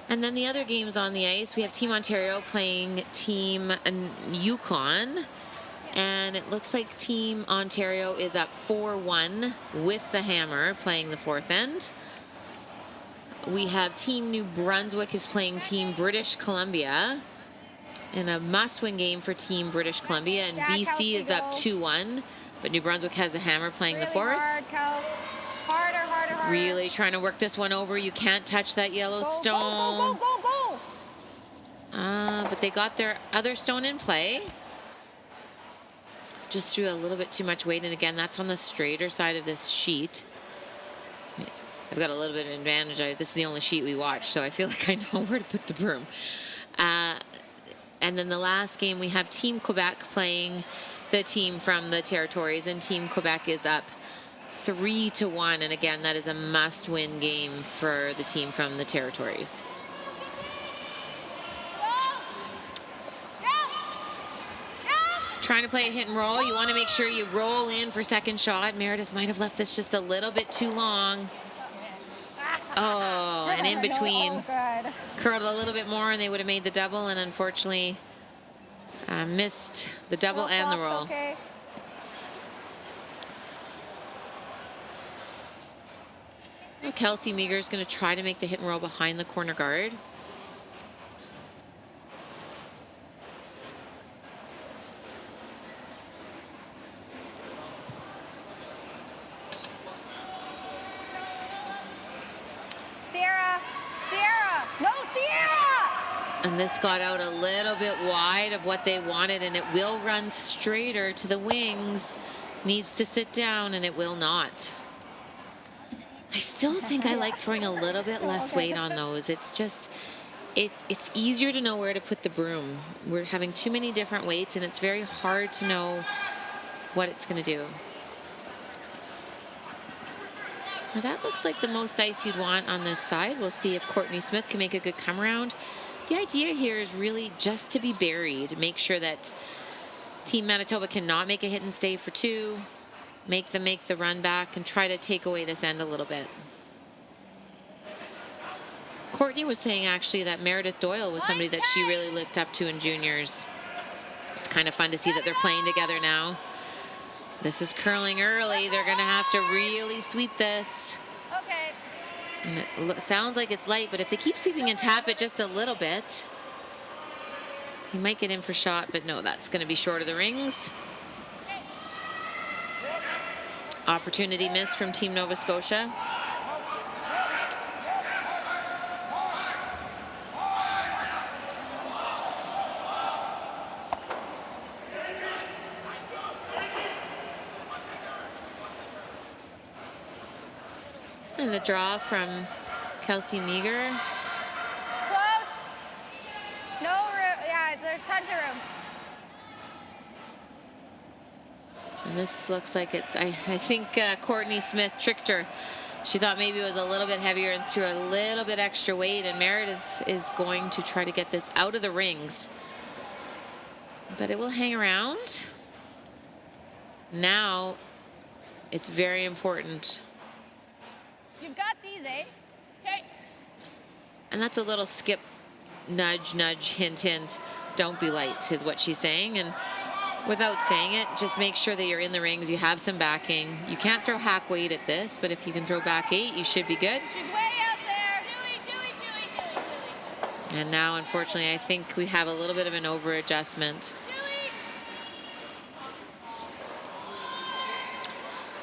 And then the other games on the ice, we have Team Ontario playing Team Yukon. And it looks like Team Ontario is up 4-1 with the hammer, playing the 4th end. We have Team New Brunswick is playing Team British Columbia in a must-win game for Team British Columbia. And BC is up 2-1, but New Brunswick has the hammer, playing the 4th. Harder, harder, harder. Really trying to work this one over. You can't touch that yellow stone. Go. But they got their other stone in play. Just threw a little bit too much weight, and again, that's on the straighter side of this sheet. I've got a little bit of advantage. This is the only sheet we watch, so I feel like I know where to put the broom. And then the last game, we have Team Quebec playing the team from the territories, and Team Quebec is up 3-1, and again, that is a must-win game for the team from the territories. Trying to play a hit and roll. You want to make sure you roll in for second shot. Meredith might have left this just a little bit too long. Oh, and in between. Good. Curled a little bit more and they would have made the double, and unfortunately missed the double and the roll. Okay. Kelsey Meager is going to try to make the hit and roll behind the corner guard. No, Sierra! And this got out a little bit wide of what they wanted, and it will run straighter to the wings. Needs to sit down, and it will not. I still think I like throwing a little bit less weight on those. It's just, it's easier to know where to put the broom. We're having too many different weights, and it's very hard to know what it's going to do. Now that looks like the most ice you'd want on this side. We'll see if Courtney Smith can make a good come around. The idea here is really just to be buried. Make sure that Team Manitoba cannot make a hit and stay for 2. Make them make the run back and try to take away this end a little bit. Courtney was saying actually that Meredith Doyle was somebody that she really looked up to in juniors. It's kind of fun to see that they're playing together now. This is curling early. They're going to have to really sweep this. Okay. And it sounds like it's light, but if they keep sweeping and tap it just a little bit, he might get in for shot, but no, that's going to be short of the rings. Opportunity missed from Team Nova Scotia. And the draw from Kelsey Meager. Close. No room. Yeah, there's tons of room. And this looks like it's, I think Courtney Smith tricked her. She thought maybe it was a little bit heavier and threw a little bit extra weight, and Meredith is going to try to get this out of the rings. But it will hang around. Now, it's very important. You've got these, eh? Okay. And that's a little skip, nudge, nudge, hint, hint. Don't be light is what she's saying. And without saying it, just make sure that you're in the rings. You have some backing. You can't throw hack weight at this, but if you can throw back 8, you should be good. She's way out there. Dewey. And now, unfortunately, I think we have a little bit of an over adjustment.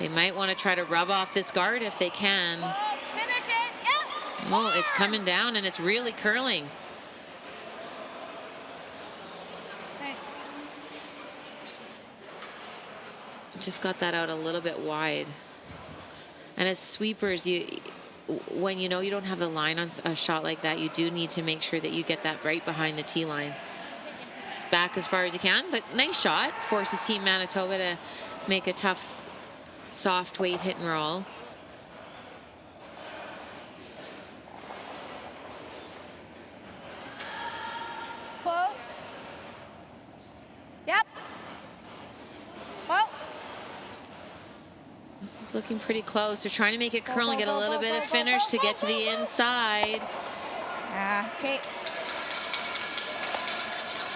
They might want to try to rub off this guard if they can. Finish it. Yep. Oh, it's coming down and it's really curling. Okay. Just got that out a little bit wide. And as sweepers, when you know you don't have the line on a shot like that, you do need to make sure that you get that right behind the tee line. It's back as far as you can, but nice shot. Forces Team Manitoba to make a tough, soft weight hit and roll. Close. Yep. Well. This is looking pretty close. They're trying to make it curl and get a little bit of finish to get to the inside. Okay.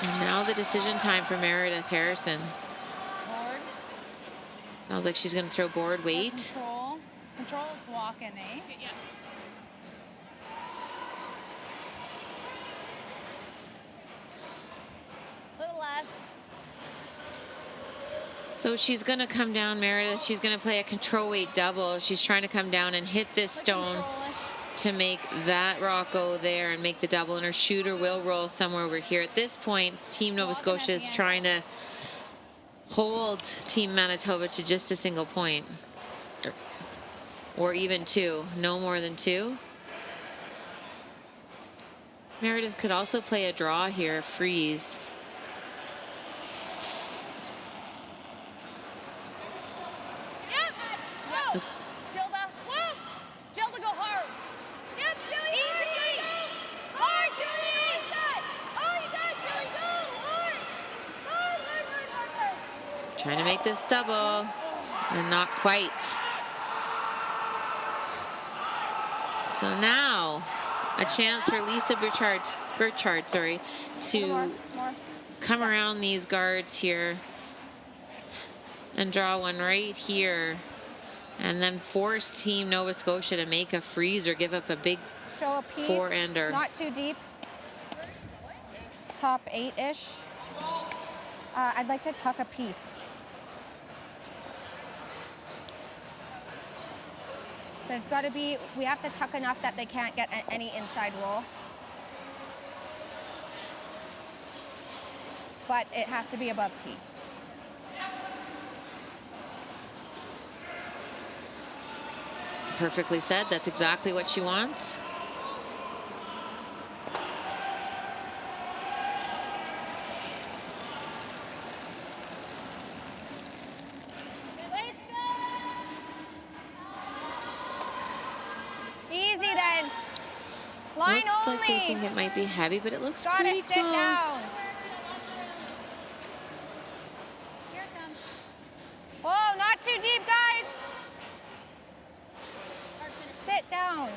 And now the decision time for Meredith Harrison. Board. Sounds like she's going to throw board weight. Control. Control, it's walking, eh? Okay, yeah. Little less. So she's going to come down, Meredith. She's going to play a control weight double. She's trying to come down and hit this stone Control it. to make that rock go there and make the double, and her shooter will roll somewhere over here. At this point, Team Nova Scotia is trying to hold Team Manitoba to just a single point. Or even 2. No more than 2. Meredith could also play a draw here, freeze. Looks, Gilda. Woo! Gilda, go hard. Yep, Julie, Easy. hard, Julie. Oh, you got it, Julie. Go, hard. Hard. trying to make this double, and not quite. So now, a chance for Lisa Burchard, to More. come around these guards here and draw one right here, and then force Team Nova Scotia to make a freeze or give up a big Show a piece. four-ender. Not too deep. Top 8-ish. I'd like to tuck a piece. There's got to be, we have to tuck enough that they can't get any inside roll. But it has to be above tee. Perfectly said. That's exactly what she wants. Easy then. Line Looks only. like they think it might be heavy, but it looks Got pretty it. Sit close. down. Here it comes. Oh, not too deep, guys. Sit down.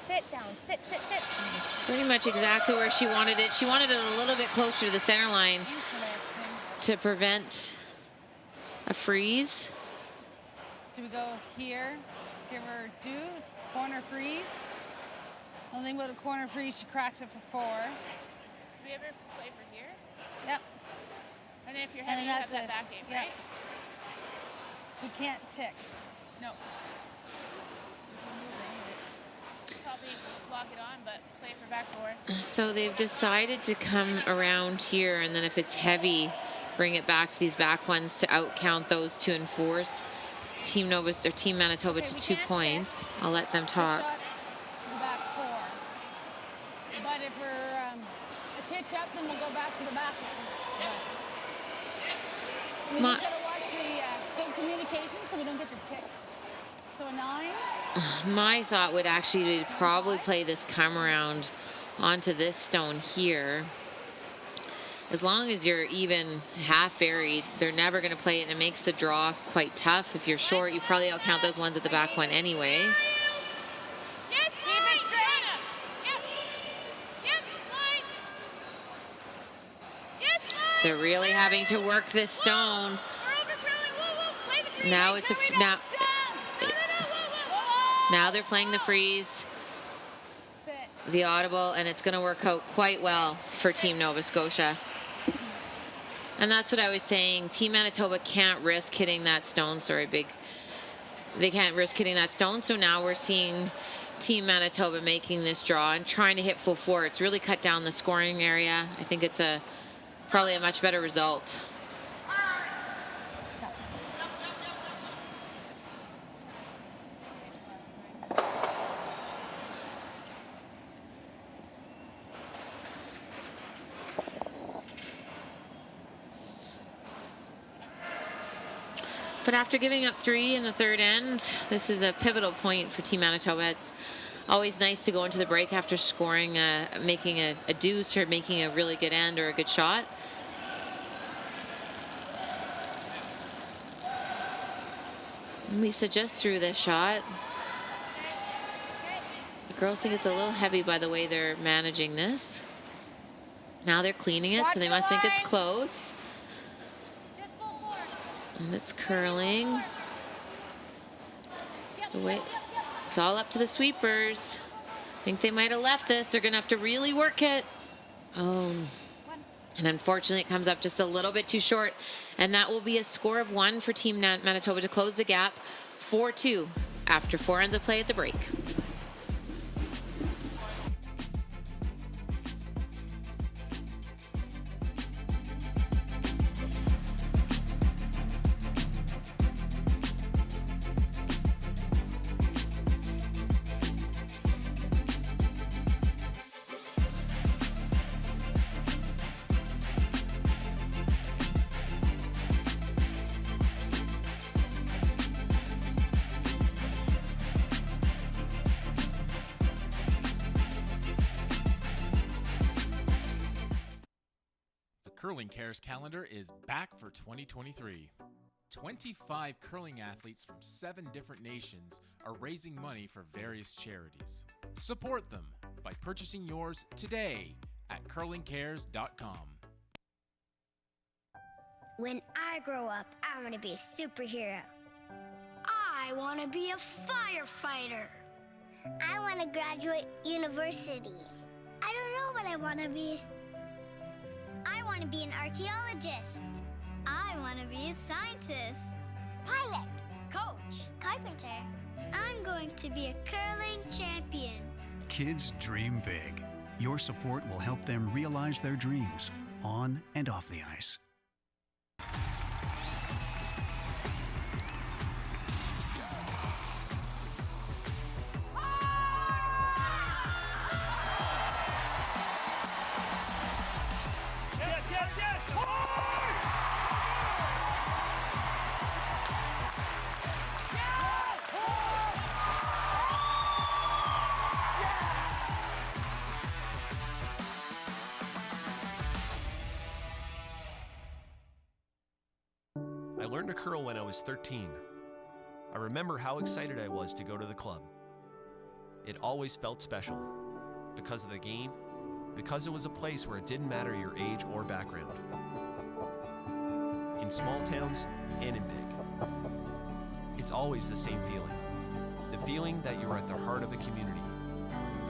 Sit down. Sit. Pretty much exactly where she wanted it. She wanted it a little bit closer to the center line Interesting. to prevent a freeze. Do we go here? Give her deuce, corner freeze. One thing about a corner freeze, she cracks it for 4. Do we ever play for here? Yep. And then if you're And heavy, you have that's that this. back game, Yeah. right? We can't tick. No. Probably lock it on, but play for back 4. So they've decided to come around here, and then if it's heavy, bring it back to these back ones to outcount those two and force Team Manitoba to 2 points. I'll let them The talk. shots to the back 4. But if we're a pitch up, then we'll go back to the back ones. But we My- just gotta watch the good communication so we don't get the tick. So a 9. My thought would actually be to probably play this come around onto this stone here. As long as you're even half buried, they're never going to play it, and it makes the draw quite tough. If you're short, you probably outcount those ones at the back one anyway. Yes, keep it straight. Yep. Yep, line. Yes, line. They're really having to work this stone. We're over curling. Woo, woo. Play the freeze. Now Right, it's a curly now. down. No, woo, woo. Now they're playing the freeze, Sit. the audible, and it's going to work out quite well for Team Nova Scotia. And that's what I was saying. Team Manitoba can't risk hitting that stone. They can't risk hitting that stone. So now we're seeing Team Manitoba making this draw and trying to hit full 4. It's really cut down the scoring area. I think it's probably a much better result. But after giving up 3 in the third end, this is a pivotal point for Team Manitoba. It's always nice to go into the break after scoring, making a deuce or making a really good end or a good shot. Lisa just threw this shot. The girls think it's a little heavy by the way they're managing this. Now they're cleaning it, so they must think it's close. Just full 4. And it's curling. The way it's all up to the sweepers. I think they might have left this. They're going to have to really work it. Oh. And unfortunately, it comes up just a little bit too short. And that will be a score of 1 for Team Manitoba to close the gap. 4-2 after 4 ends of play at the break. Curling Cares calendar is back for 2023. 25 curling athletes from 7 different nations are raising money for various charities. Support them by purchasing yours today at curlingcares.com. When I grow up, I want to be a superhero. I want to be a firefighter. I want to graduate university. I don't know what I want to be. I want to be an archaeologist. I want to be a scientist. Pilot. Coach. Carpenter. I'm going to be a curling champion. Kids dream big. Your support will help them realize their dreams on and off the ice. I learned to curl when I was 13. I remember how excited I was to go to the club. It always felt special. Because of the game, because it was a place where it didn't matter your age or background. In small towns and in big. It's always the same feeling. The feeling that you're at the heart of a community.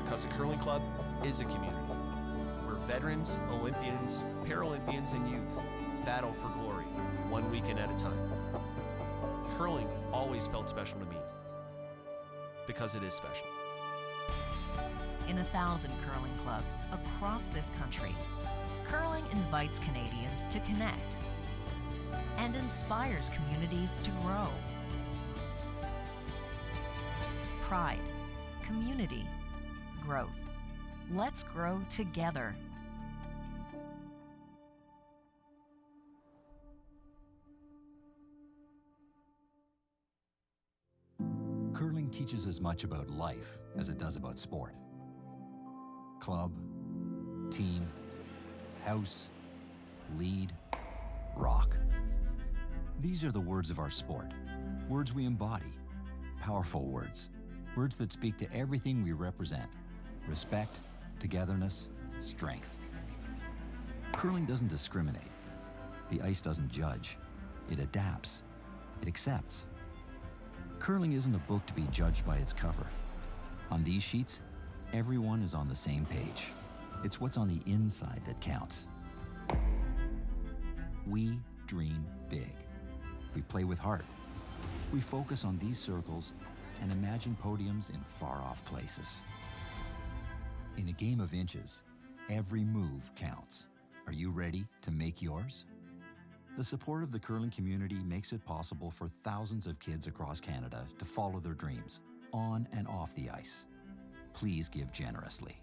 Because a curling club is a community. Where veterans, Olympians, Paralympians, and youth battle for glory, one weekend at a time. Curling always felt special to me, because it is special. In 1,000 curling clubs across this country, curling invites Canadians to connect and inspires communities to grow. Pride, community, growth. Let's grow together. Curling teaches as much about life as it does about sport. Club, team, house, lead, rock. These are the words of our sport. Words we embody. Powerful words. Words that speak to everything we represent. Respect, togetherness, strength. Curling doesn't discriminate. The ice doesn't judge. It adapts. It accepts. Curling isn't a book to be judged by its cover. On these sheets, everyone is on the same page. It's what's on the inside that counts. We dream big. We play with heart. We focus on these circles and imagine podiums in far-off places. In a game of inches, every move counts. Are you ready to make yours? The support of the curling community makes it possible for thousands of kids across Canada to follow their dreams, on and off the ice. Please give generously.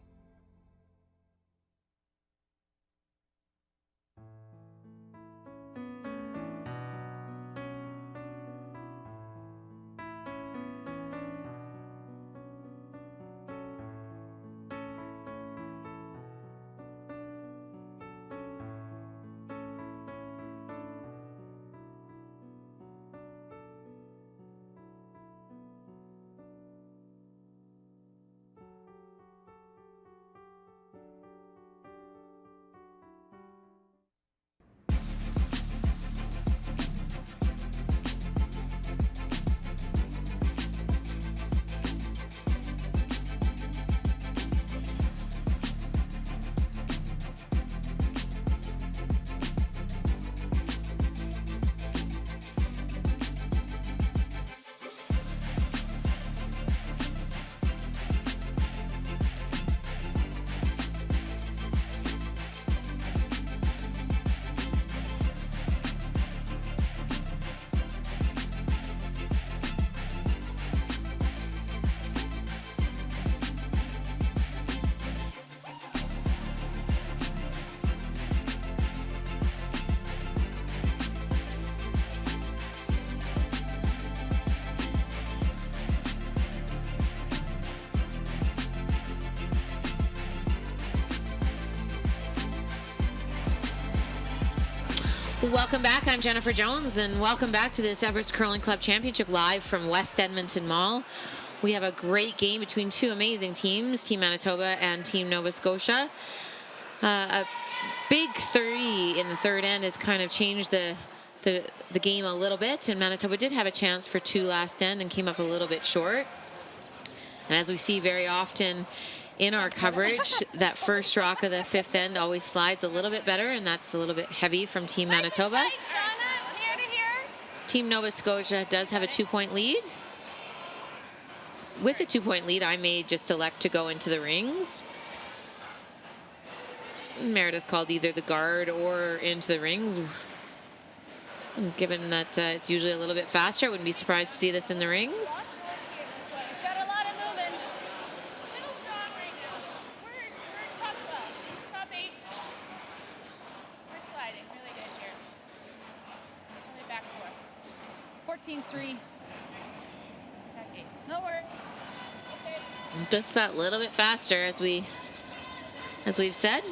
Welcome back. I'm Jennifer Jones, and welcome back to this Everest Curling Club Championship live from West Edmonton Mall. We have a great game between two amazing teams, Team Manitoba and Team Nova Scotia. A big 3 in the third end has kind of changed the game a little bit, and Manitoba did have a chance for 2 last end and came up a little bit short. And as we see very often in our coverage, that first rock of the 5th end always slides a little bit better, and that's a little bit heavy from Team Manitoba. Team Nova Scotia does have a 2-point lead. With a 2-point lead, I may just elect to go into the rings. Meredith called either the guard or into the rings. Given that it's usually a little bit faster, I wouldn't be surprised to see this in the rings. Top 8. We're sliding really good here. Only back 4. 14-3. Back 8. No worries. Okay. Just that little bit faster, as we've said.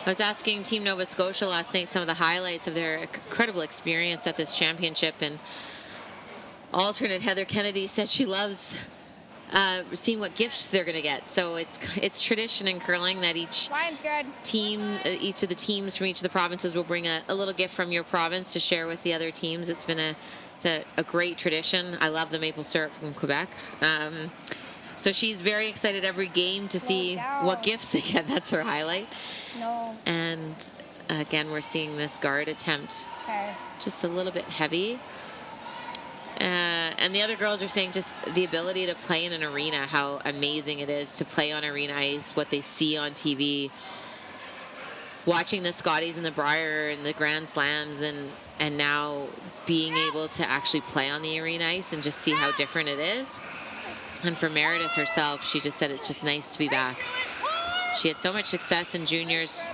I was asking Team Nova Scotia last night some of the highlights of their incredible experience at this championship, and alternate Heather Kennedy said she loves seeing what gifts they're going to get. So it's tradition in curling that each team, each of the teams from each of the provinces will bring a little gift from your province to share with the other teams. It's been a great tradition. I love the maple syrup from Quebec. So she's very excited every game to see what gifts they get. That's her highlight. No. And again, we're seeing this guard attempt just a little bit heavy. And the other girls are saying just the ability to play in an arena, how amazing it is to play on arena ice, what they see on TV, watching the Scotties and the Brier and the Grand Slams, and now being able to actually play on the arena ice and just see how different it is. And for Meredith herself, she just said it's just nice to be back. She had so much success in juniors,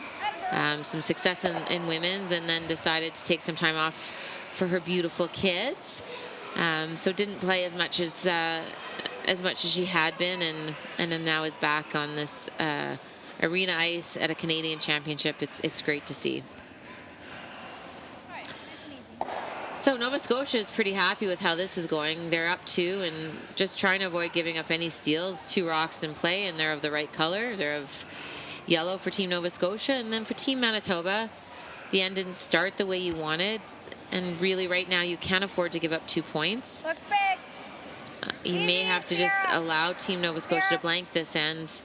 some success in women's, and then decided to take some time off for her beautiful kids. So didn't play as much as she had been, and then now is back on this arena ice at a Canadian championship. It's great to see. So Nova Scotia is pretty happy with how this is going. They're up 2 and just trying to avoid giving up any steals. 2 rocks in play, and they're of the right color. They're of yellow for Team Nova Scotia. And then for Team Manitoba, the end didn't start the way you wanted. And really right now you can't afford to give up 2 points. Looks big. You may have to just allow Team Nova Scotia to blank this end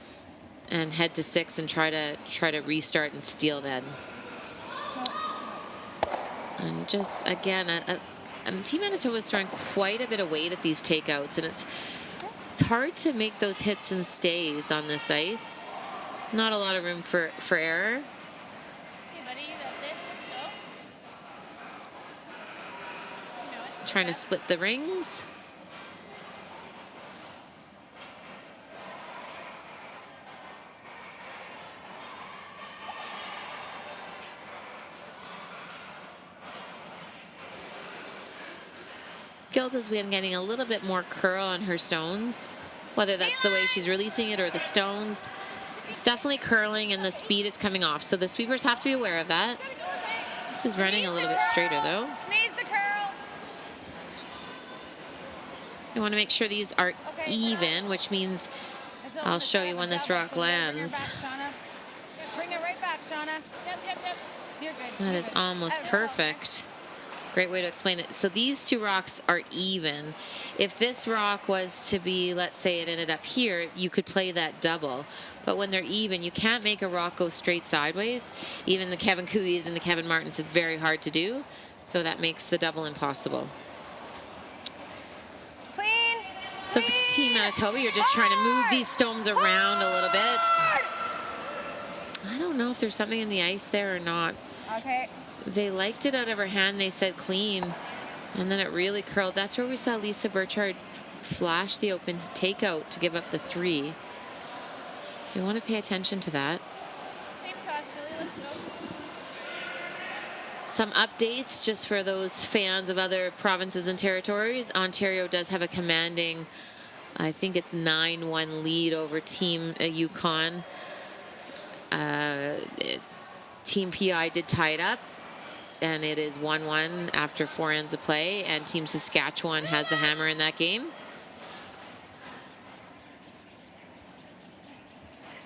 and head to 6 and try to restart and steal that. And just, again, Team Manitoba is throwing quite a bit of weight at these takeouts, and it's hard to make those hits and stays on this ice. Not a lot of room for error. Hey, buddy, you got this. Let's go. You know it. Trying to split the rings. Gilda's been getting a little bit more curl on her stones, whether that's the way she's releasing it or the stones. It's definitely curling, and the speed is coming off. So the sweepers have to be aware of that. This is running a little bit straighter, though. Needs the curl. You want to make sure these are even, which means I'll show you when this rock lands. Bring it right back, Shauna. Yep. You're good. That is almost perfect. Great way to explain it. So these 2 rocks are even. If this rock was to be, let's say it ended up here, you could play that double. But when they're even, you can't make a rock go straight sideways. Even the Kevin Cooey's and the Kevin Martins, it's very hard to do. So that makes the double impossible. Clean. So for Team Manitoba, you're just trying to move these stones around a little bit. I don't know if there's something in the ice there or not. Okay. They liked it out of her hand. They said clean, and then it really curled. That's where we saw Lisa Burchard flash the open takeout to give up the 3. You want to pay attention to that. Same toss, Julie. Let's go. Some updates just for those fans of other provinces and territories. Ontario does have a commanding, I think it's 9-1 lead over Team Yukon. Team PI did tie it up, and it is 1-1 after 4 ends of play, and Team Saskatchewan has the hammer in that game.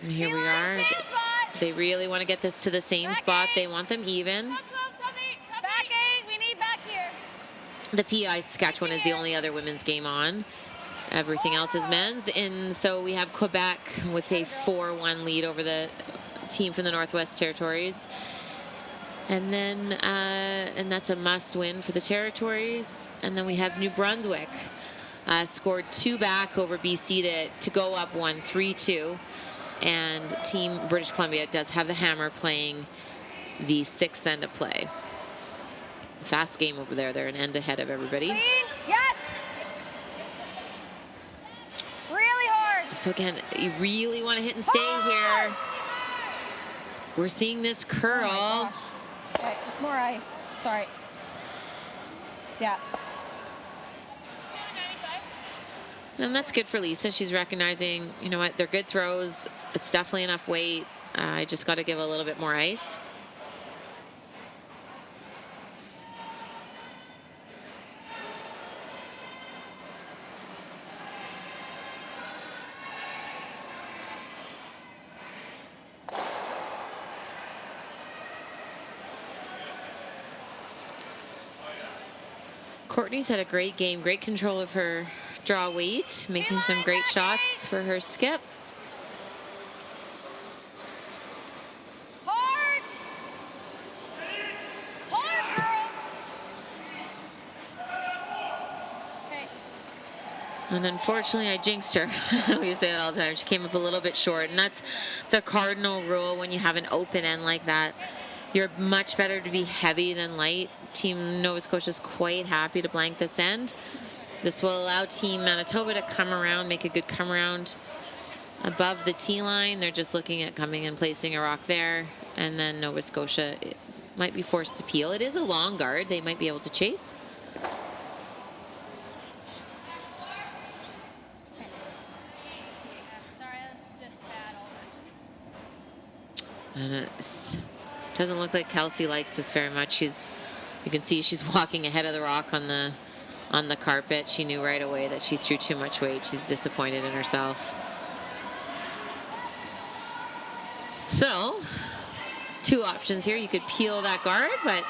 And here we are. They really want to get this to the same spot. They want them even. Back 8. We need back here. The PI Saskatchewan is the only other women's game on. Everything else is men's. And so we have Quebec with a 4-1 lead over the team from the Northwest Territories. And then, and that's a must win for the Territories. And then we have New Brunswick scored 2 back over BC to go up 1-3-2. And Team British Columbia does have the hammer playing the 6th end of play. Fast game over there. They're an end ahead of everybody. Yes. Really hard. So again, you really want to hit and stay here. We're seeing this curl. Oh okay, just more ice. Sorry. Yeah. And that's good for Lisa. She's recognizing, you know what, they're good throws. It's definitely enough weight. I just got to give a little bit more ice. Courtney's had a great game, great control of her draw weight, making some great shots for her skip. Hard. Hard, girls. Okay. And unfortunately, I jinxed her. We say that all the time. She came up a little bit short, and that's the cardinal rule when you have an open end like that. You're much better to be heavy than light. Team Nova Scotia is quite happy to blank this end. This will allow Team Manitoba to come around, make a good come around above the tee line. They're just looking at coming and placing a rock there. And then Nova Scotia might be forced to peel. It is a long guard. They might be able to chase. And it doesn't look like Kelsey likes this very much. You can see she's walking ahead of the rock on the carpet. She knew right away that she threw too much weight. She's disappointed in herself. So, 2 options here. You could peel that guard, but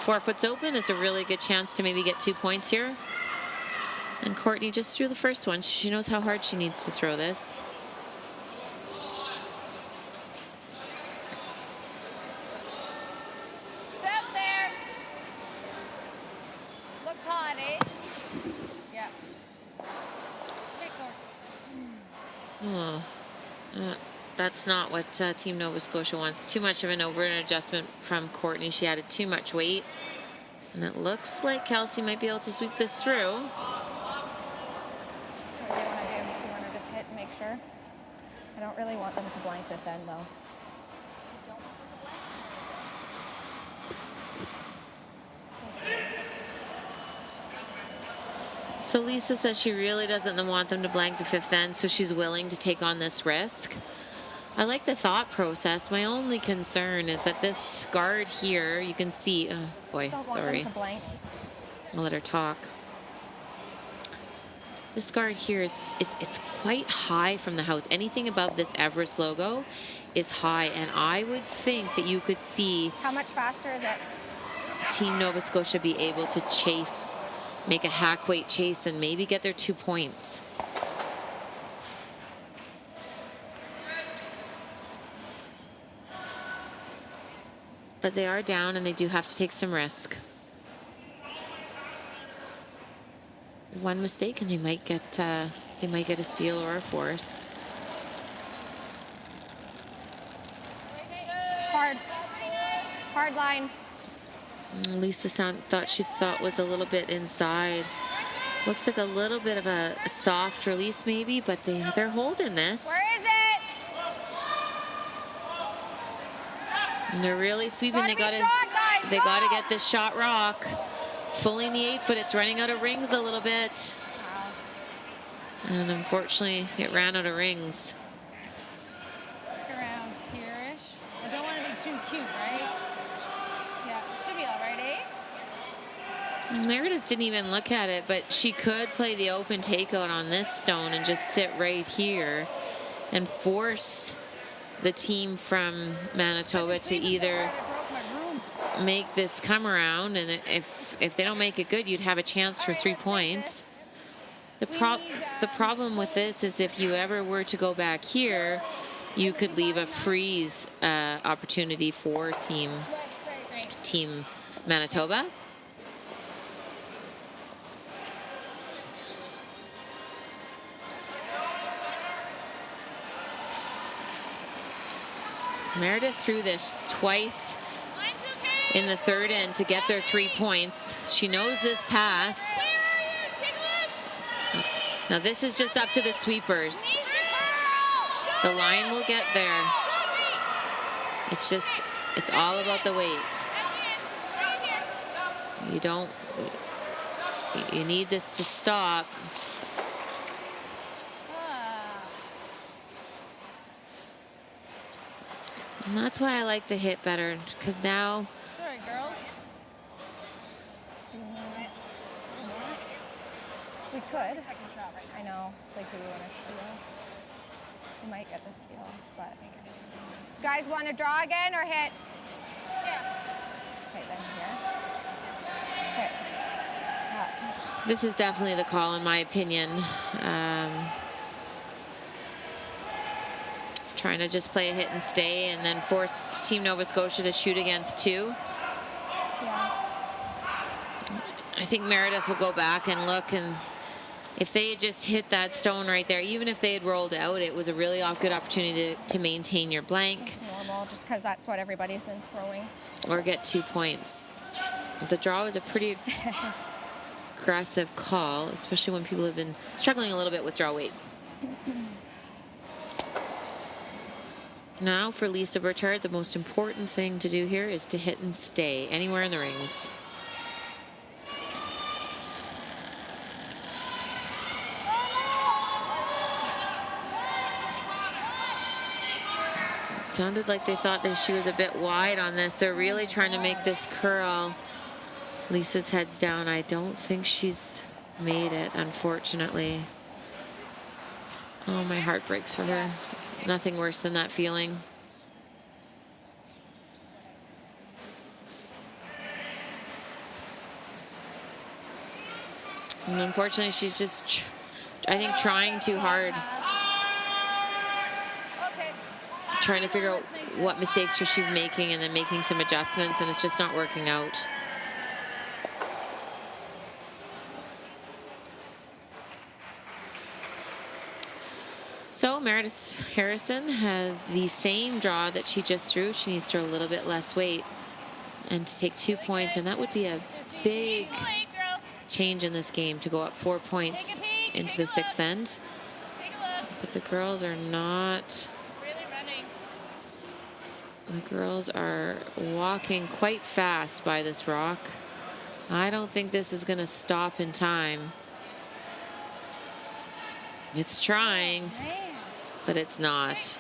4 foot's open. It's a really good chance to maybe get 2 points here. And Courtney just threw the first one. She knows how hard she needs to throw this. Oh, that's not what Team Nova Scotia wants. Too much of an over and adjustment from Courtney. She added too much weight. And it looks like Kelsey might be able to sweep this through. What do you want to do? Do you want to just hit and make sure? I don't really want them to blank this end, though. So Lisa says she really doesn't want them to blank the 5th end, so she's willing to take on this risk. I like the thought process. My only concern is that this guard here, you can see, oh boy, sorry. I'll let her talk. This guard here it's quite high from the house. Anything above this Everest logo is high, and I would think that you could see. How much faster is it? Team Nova Scotia be able to chase, make a hack weight chase, and maybe get their 2 points. But they are down, and they do have to take some risk. One mistake, and they might get a steal or a force. Hard line. Lisa thought was a little bit inside. Looks like a little bit of a soft release maybe, but they're holding this. Where is it? And they're really sweeping. They got to get this shot rock. Fully in the 8 foot. It's running out of rings a little bit. Wow. And unfortunately, it ran out of rings. Around here. Meredith didn't even look at it, but she could play the open takeout on this stone and just sit right here and force the team from Manitoba to either make this come around, and if they don't make it good, you'd have a chance for 3 points. The problem with this is if you ever were to go back here, you could leave a freeze opportunity for Team Manitoba. Meredith threw this twice in the third end to get their 3 points. She knows this path. Now this is just up to the sweepers. The line will get there. It's all about the weight. You need this to stop. And that's why I like the hit better, because now... Sorry, girls. We could. I know. Like we want to steal. We might get the steal, but... Guys want to draw again or hit? Yeah. Okay, then here. Okay. This is definitely the call, in my opinion. Trying to just play a hit and stay and then force Team Nova Scotia to shoot against 2. Yeah. I think Meredith will go back and look, and if they had just hit that stone right there, even if they had rolled out, it was a really good opportunity to maintain your blank. Normal, just because that's what everybody's been throwing. Or get 2 points. The draw was a pretty aggressive call, especially when people have been struggling a little bit with draw weight. Now for Lisa Bertard, the most important thing to do here is to hit and stay anywhere in the rings. Sounded like they thought that she was a bit wide on this. They're really trying to make this curl. Lisa's head's down. I don't think she's made it, unfortunately. Oh, my heart breaks for her. Nothing worse than that feeling. And unfortunately, she's just, I think, trying too hard. Trying to figure out what mistakes she's making and then making some adjustments, and it's just not working out. So Meredith Harrison has the same draw that she just threw. She needs to throw a little bit less weight and to take 2 points, and that would be a big change in this game to go up 4 points into the 6th end. But the girls are not. The girls are walking quite fast by this rock. I don't think this is going to stop in time. It's trying, but it's not.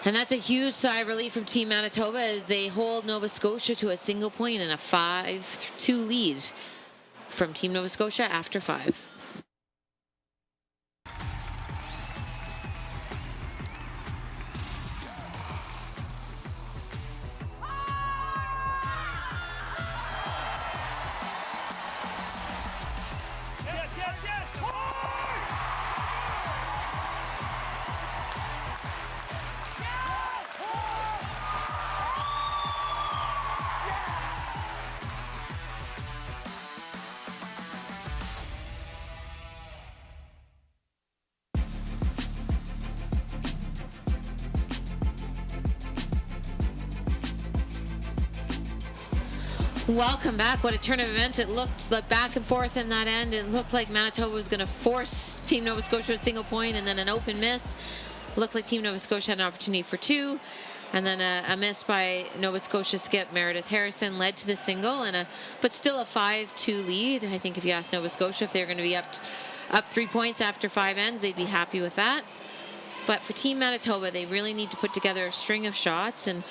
And that's a huge sigh of relief from Team Manitoba as they hold Nova Scotia to a single point and a 5-2 lead from Team Nova Scotia after 5. Welcome back. What a turn of events. It looked like back and forth in that end. It looked like Manitoba was going to force Team Nova Scotia a single point and then an open miss. Looked like Team Nova Scotia had an opportunity for 2. And then a miss by Nova Scotia skip Meredith Harrison led to the single, but still a 5-2 lead. I think if you ask Nova Scotia if they're going to be up 3 points after 5 ends, they'd be happy with that. But for Team Manitoba, they really need to put together a string of shots and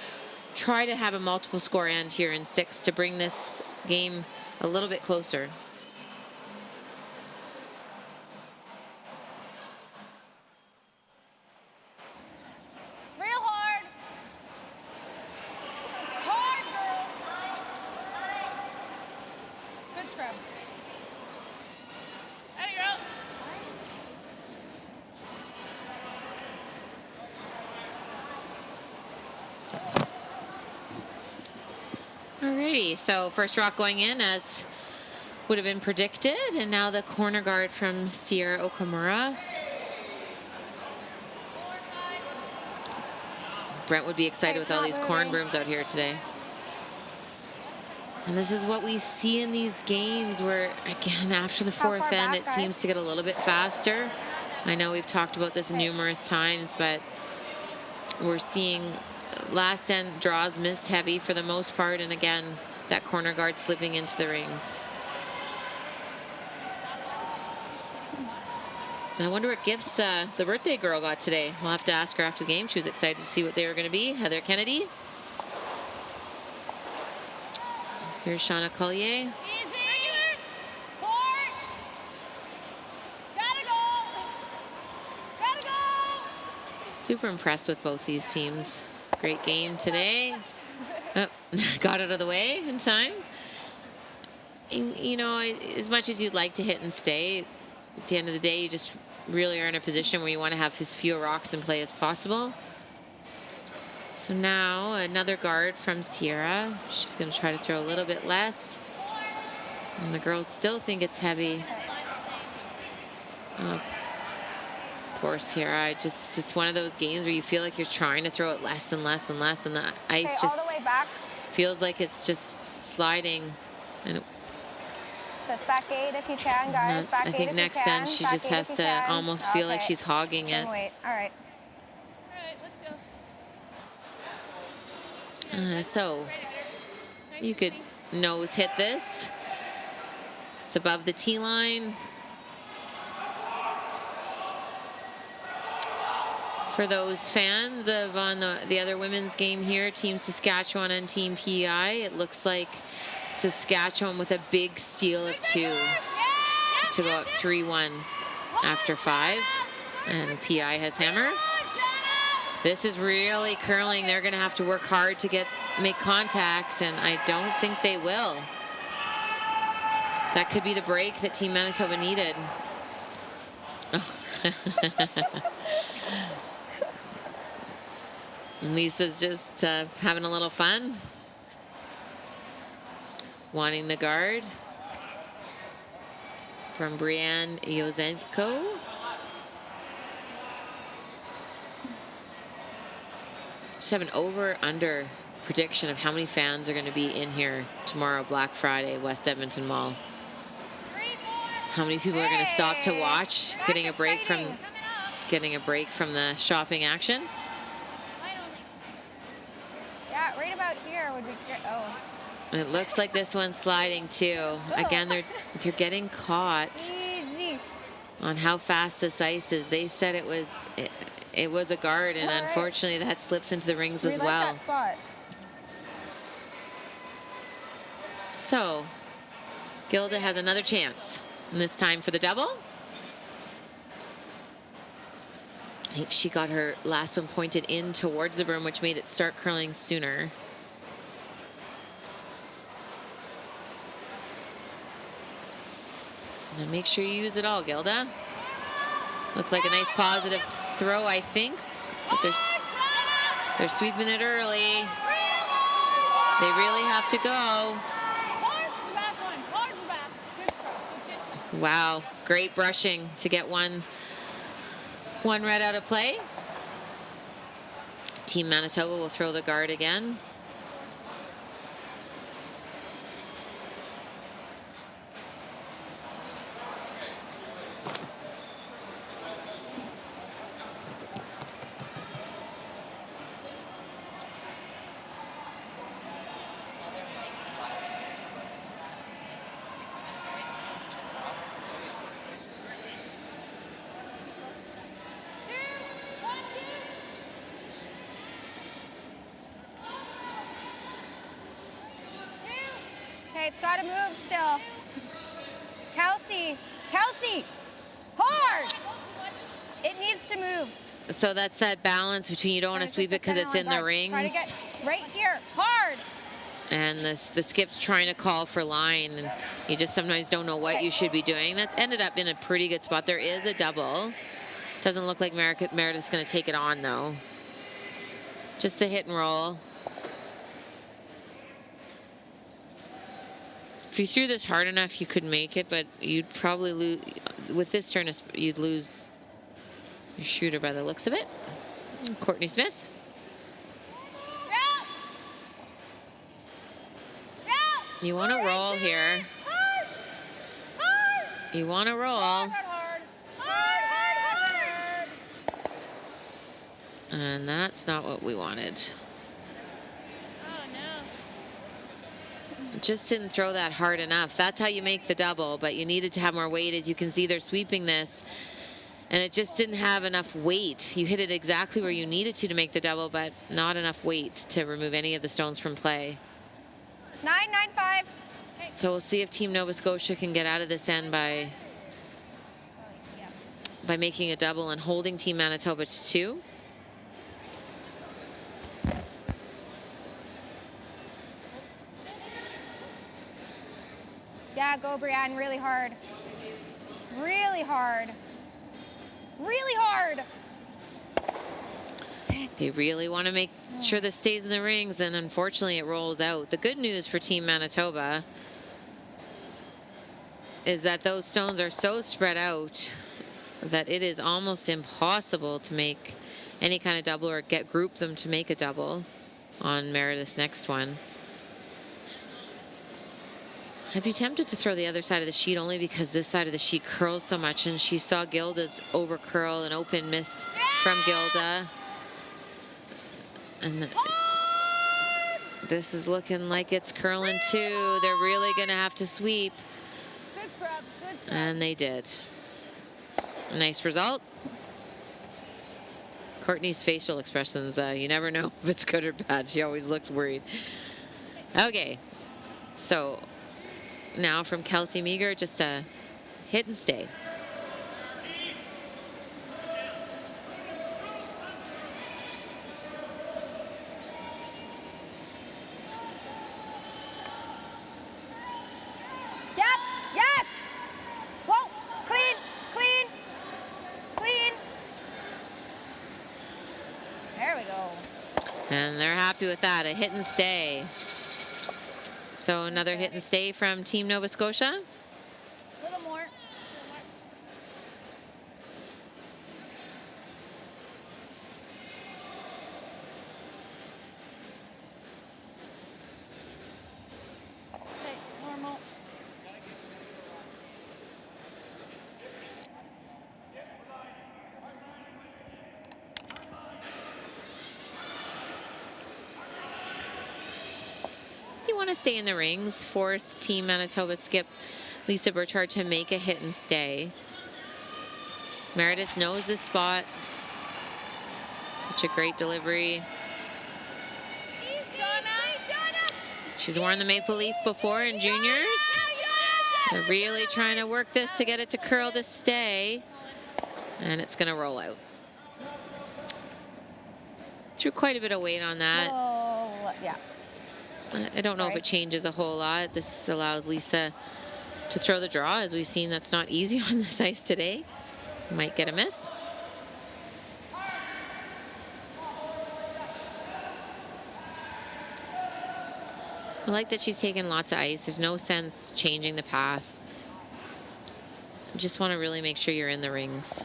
try to have a multiple score end here in 6 to bring this game a little bit closer. Real hard. Hard, girl. Good scrub. There you go. Alrighty, so first rock going in as would have been predicted, and now the corner guard from Sierra Okamura. Brent would be excited with all these corn brooms out here today. And this is what we see in these games where, again, after the fourth end, it seems to get a little bit faster. I know we've talked about this numerous times, but we're seeing last end draws missed heavy for the most part, and again, that corner guard slipping into the rings. I wonder what gifts the birthday girl got today. We'll have to ask her after the game. She was excited to see what they were going to be. Heather Kennedy. Here's Shauna Collier. Super impressed with both these teams. Great game today. Oh, got it out of the way in time. And, you know, as much as you'd like to hit and stay, at the end of the day, you just really are in a position where you want to have as few rocks in play as possible. So now another guard from Sierra. She's going to try to throw a little bit less. And the girls still think it's heavy. Oh, poor Sierra. It's one of those games where you feel like you're trying to throw it less and less and less, and the ice just feels like it's just sliding. And Just back 8 if you can, guys. Back I 8 think if next you can. end she Back just 8 has if to you can. almost feel like Okay. she's hogging it. Then wait. All right. All right, let's go. So you could nose hit this. It's above the tee line. For those fans of on the other women's game here, Team Saskatchewan and Team PEI, it looks like Saskatchewan with a big steal of 2 to go up 3-1 after 5, and PEI has hammer. This is really curling. They're going to have to work hard to make contact, and I don't think they will. That could be the break that Team Manitoba needed. Lisa's just having a little fun. Wanting the guard from Brianne Yozenko. Just have an over-under prediction of how many fans are going to be in here tomorrow, Black Friday, West Edmonton Mall. How many people are going to stop to watch, getting a break from the shopping action? Yeah, right about here would be great. Oh. It looks like this one's sliding too. Again, they're getting caught Easy. on how fast this ice is. They said it was a guard, and unfortunately that slips into the rings as well. That spot. So Gilda has another chance, and this time for the double. I think she got her last one pointed in towards the broom, which made it start curling sooner. Now make sure you use it all, Gilda. Looks like a nice positive throw, I think, but they're sweeping it early. They really have to go. Wow, great brushing to get one red out of play. Team Manitoba will throw the guard again. it's got to move still. Kelsey, Kelsey, hard. It needs to move. So that's that balance between you don't want to sweep it because it's in the rings. Try to get right here, hard. And the skip's trying to call for line, and you just sometimes don't know what you should be doing. That ended up in a pretty good spot. There is a double. Doesn't look like Meredith's going to take it on, though. Just the hit and roll. If you threw this hard enough, you could make it, but you'd probably lose. With this turn, you'd lose your shooter by the looks of it. Courtney Smith. You want to roll here. You want to roll. And that's not what we wanted. Oh, no. Just didn't throw that hard enough. That's how you make the double, but you needed to have more weight. As you can see, they're sweeping this, and it just didn't have enough weight. You hit it exactly where you needed to make the double, but not enough weight to remove any of the stones from play. 9-9-5. So we'll see if Team Nova Scotia can get out of this end by making a double and holding Team Manitoba to 2. Yeah, go Brianne, really hard. Really hard. Really hard. They really want to make sure this stays in the rings, and unfortunately it rolls out. The good news for Team Manitoba is that those stones are so spread out that it is almost impossible to make any kind of double or group them to make a double on Meredith's next one. I'd be tempted to throw the other side of the sheet only because this side of the sheet curls so much, and she saw Gilda's over curl, an open miss from Gilda. And this is looking like it's curling too. They're really going to have to sweep. Good scrub, good scrub. And they did. Nice result. Courtney's facial expressions, you never know if it's good or bad. She always looks worried. Okay, so now from Kelsey Meager, just a hit and stay. Yep, yes. Whoa, clean, clean, clean. There we go. And they're happy with that, a hit and stay. So another hit and stay from Team Nova Scotia. A little more. Okay, normal. You want to stay in the rings, force Team Manitoba skip Lisa Burchard to make a hit and stay. Meredith knows this spot. Such a great delivery. She's worn the maple leaf before in juniors. They're really trying to work this to get it to curl to stay. And it's going to roll out. Threw quite a bit of weight on that. Oh, yeah. I don't know if it changes a whole lot. This allows Lisa to throw the draw. As we've seen, that's not easy on this ice today. Might get a miss. I like that she's taking lots of ice. There's no sense changing the path. You just want to really make sure you're in the rings.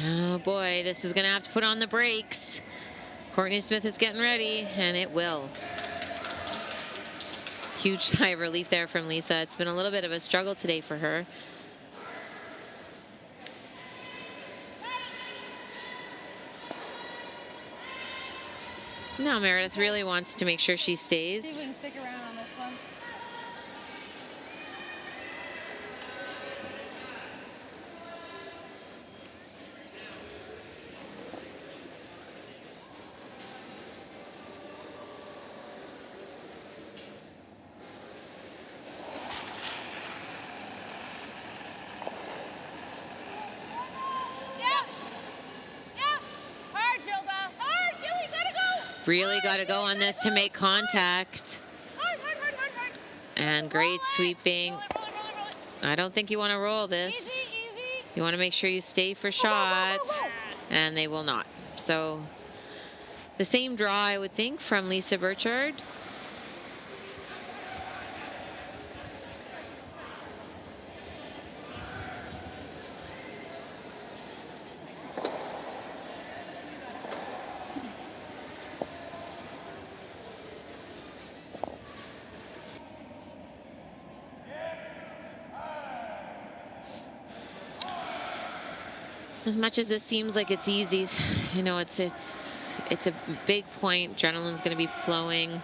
Oh boy, this is going to have to put on the brakes. Courtney Smith is getting ready, and it will. Huge sigh of relief there from Lisa. It's been a little bit of a struggle today for her. Now Meredith really wants to make sure she stays. See if we can stick around on this one. Really got to go on this to make contact. And great sweeping. I don't think you want to roll this. You want to make sure you stay for shot. And they will not. So the same draw, I would think, from Lisa Burchard. As much as it seems like it's easy, you know, it's a big point. Adrenaline's going to be flowing.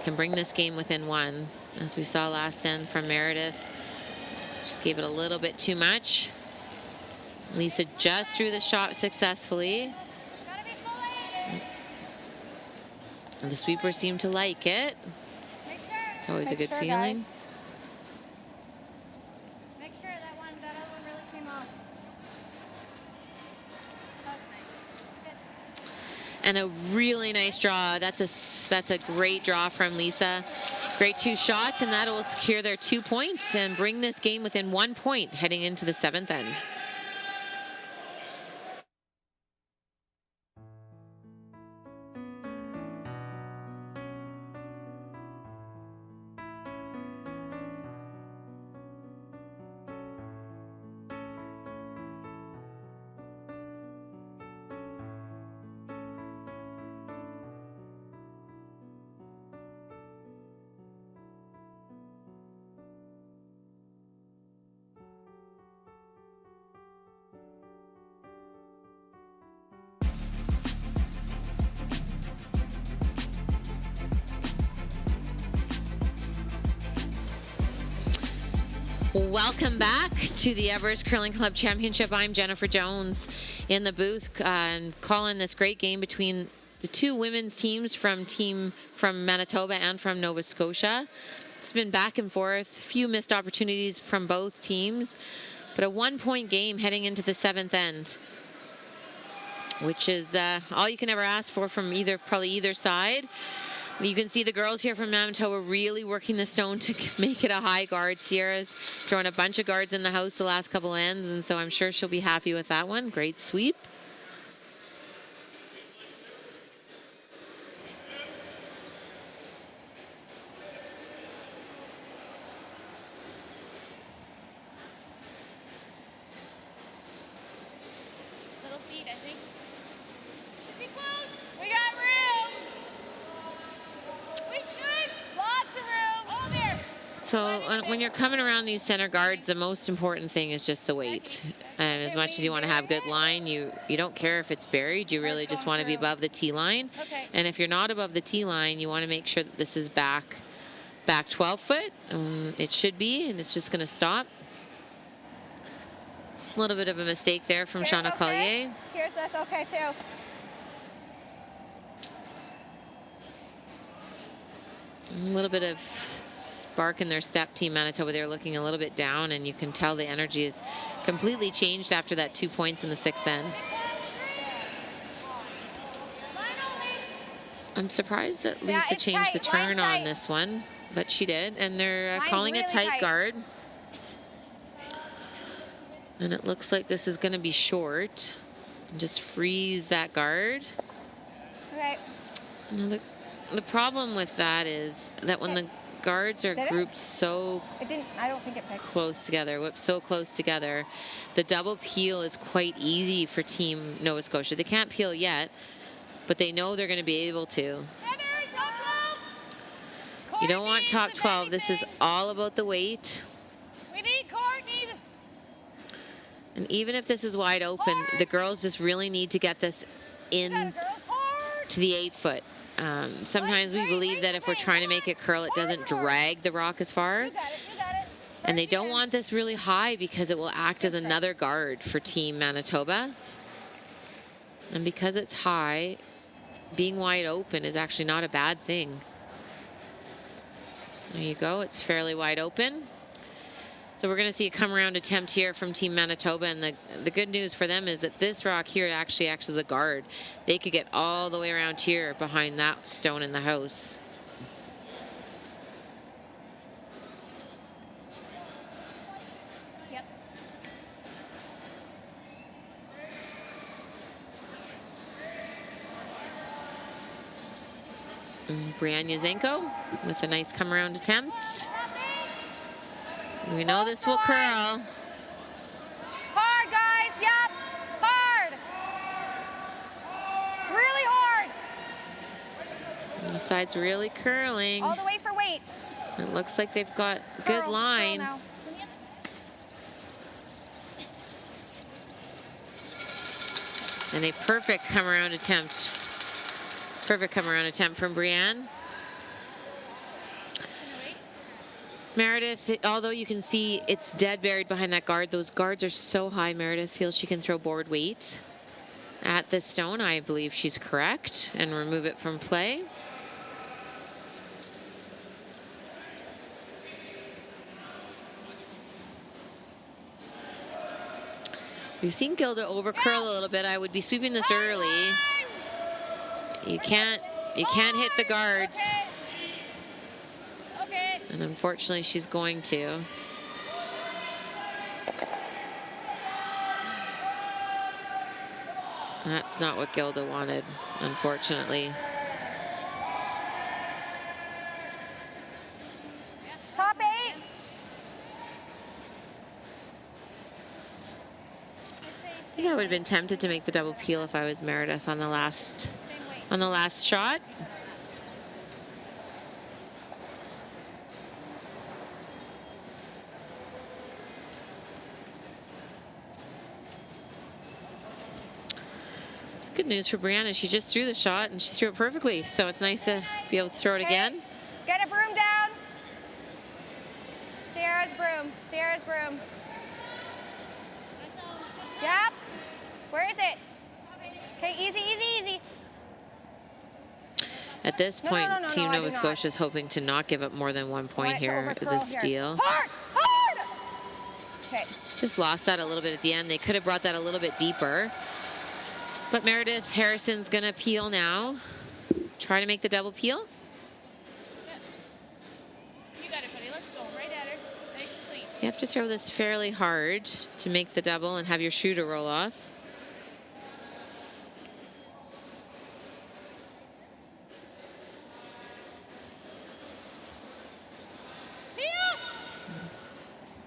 Can bring this game within one, as we saw last end from Meredith. Just gave it a little bit too much. Lisa just threw the shot successfully. And the sweepers seem to like it. It's always a good feeling. And a really nice draw. That's a great draw from Lisa. Great 2 shots, and that will secure their 2 points and bring this game within 1 point heading into the 7th end. Welcome back to the Everest Curling Club Championship. I'm Jennifer Jones in the booth and calling this great game between the 2 women's teams from Manitoba and from Nova Scotia. It's been back and forth, few missed opportunities from both teams, but a 1-point game heading into the 7th end, which is all you can ever ask for from probably either side. You can see the girls here from Manitoba really working the stone to make it a high guard. Sierra's thrown a bunch of guards in the house the last couple ends, and so I'm sure she'll be happy with that one. Great sweep. Little feet, I think. Be close. We got room. We should. Lots of room. Oh, there. So when you're coming around these center guards, the most important thing is just the weight. As much as you want to have good line, you don't care if it's buried. You really just want to be above the tee line. And if you're not above the tee line, you want to make sure that this is back 12 foot. It should be, and it's just going to stop. A little bit of a mistake there from Shauna Collier. Here's this okay too. A little bit of spark in their step, Team Manitoba. They're looking a little bit down, and you can tell the energy is completely changed after that 2 points in the 6th end. I'm surprised that Lisa changed the turn on this one, but she did, and they're calling a tight guard. And it looks like this is going to be short. And just freeze that guard. Okay. Now the problem with that is that when guards are Did it? grouped so It didn't. I don't think it picked. close together, whipped so close together. The double peel is quite easy for Team Nova Scotia. They can't peel yet, but they know they're going to be able to. You don't want top 12. This is all about the weight. We need Courtney. And even if this is wide open, the girls just really need to get this in to the 8 foot. Sometimes we believe that if we're trying to make it curl, it doesn't drag the rock as far. You got it. And they don't want this really high because it will act as another guard for Team Manitoba. And because it's high, being wide open is actually not a bad thing. There you go. It's fairly wide open. So we're going to see a come around attempt here from Team Manitoba. And the good news for them is that this rock here actually acts as a guard. They could get all the way around here behind that stone in the house. Yep. And Brianne Yazenko with a nice come around attempt. We know this will curl. Hard, guys. Yep. Hard. Really hard. Both sides really curling. All the way for weight. It looks like they've got good Curl line. now. And a perfect come around attempt. Perfect come around attempt from Brianne. Meredith, although you can see it's dead buried behind that guard, those guards are so high, Meredith feels she can throw board weight at this stone. I believe she's correct, and remove it from play. We've seen Gilda over curl a little bit. I would be sweeping this early. You can't hit the guards. Okay. And unfortunately, she's going to. That's not what Gilda wanted, unfortunately. Top 8. I think I would have been tempted to make the double peel if I was Meredith on the last shot. Good news for Brianna. She just threw the shot and she threw it perfectly. So it's nice to be able to throw it again. Get a broom down. Sarah's broom. Sarah's broom. Yep. Where is it? Okay, easy, easy, easy. At this No, point, no, no, no, Team no, I do Nova not. Scotia is hoping to not give up more than 1 point Want it to here as a overcurl here. steal. Hard, hard. Okay. Just lost that a little bit at the end. They could have brought that a little bit deeper. But Meredith Harrison's going to peel now. Try to make the double peel. You got it, buddy. Let's go. Right at her. Nice and clean. You have to throw this fairly hard to make the double and have your shooter roll off.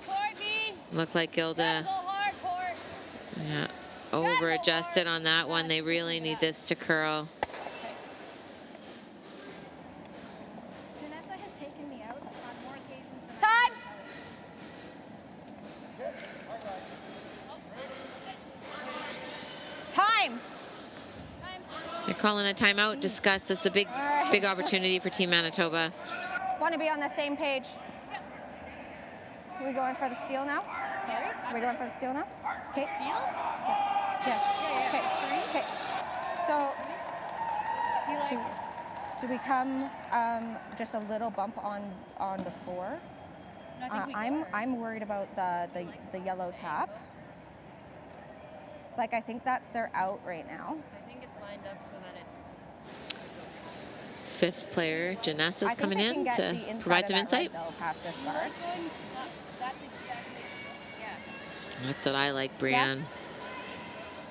Courtney. Looked like Gilda, Go hard, Court. yeah, over adjusted on that one. They really need this to curl. Janessa has taken me out on more occasions than time. Time. They're calling a timeout. Discuss. This is a big opportunity for Team Manitoba. Want to be on the same page. Are we going for the steal now? Sorry? Are we going for the steal now? Okay. Steal? Yes. Okay. Okay. So, do we come just a little bump on the 4? No, I think we I'm worried about the yellow tap. Like, I think that's their out right now. I think it's lined up so that it. Fifth player, Janessa's I think coming they in can get to the inside provide of some that insight. leg, though, past this guard. That's exactly. Yeah. That's what I like, Brianne.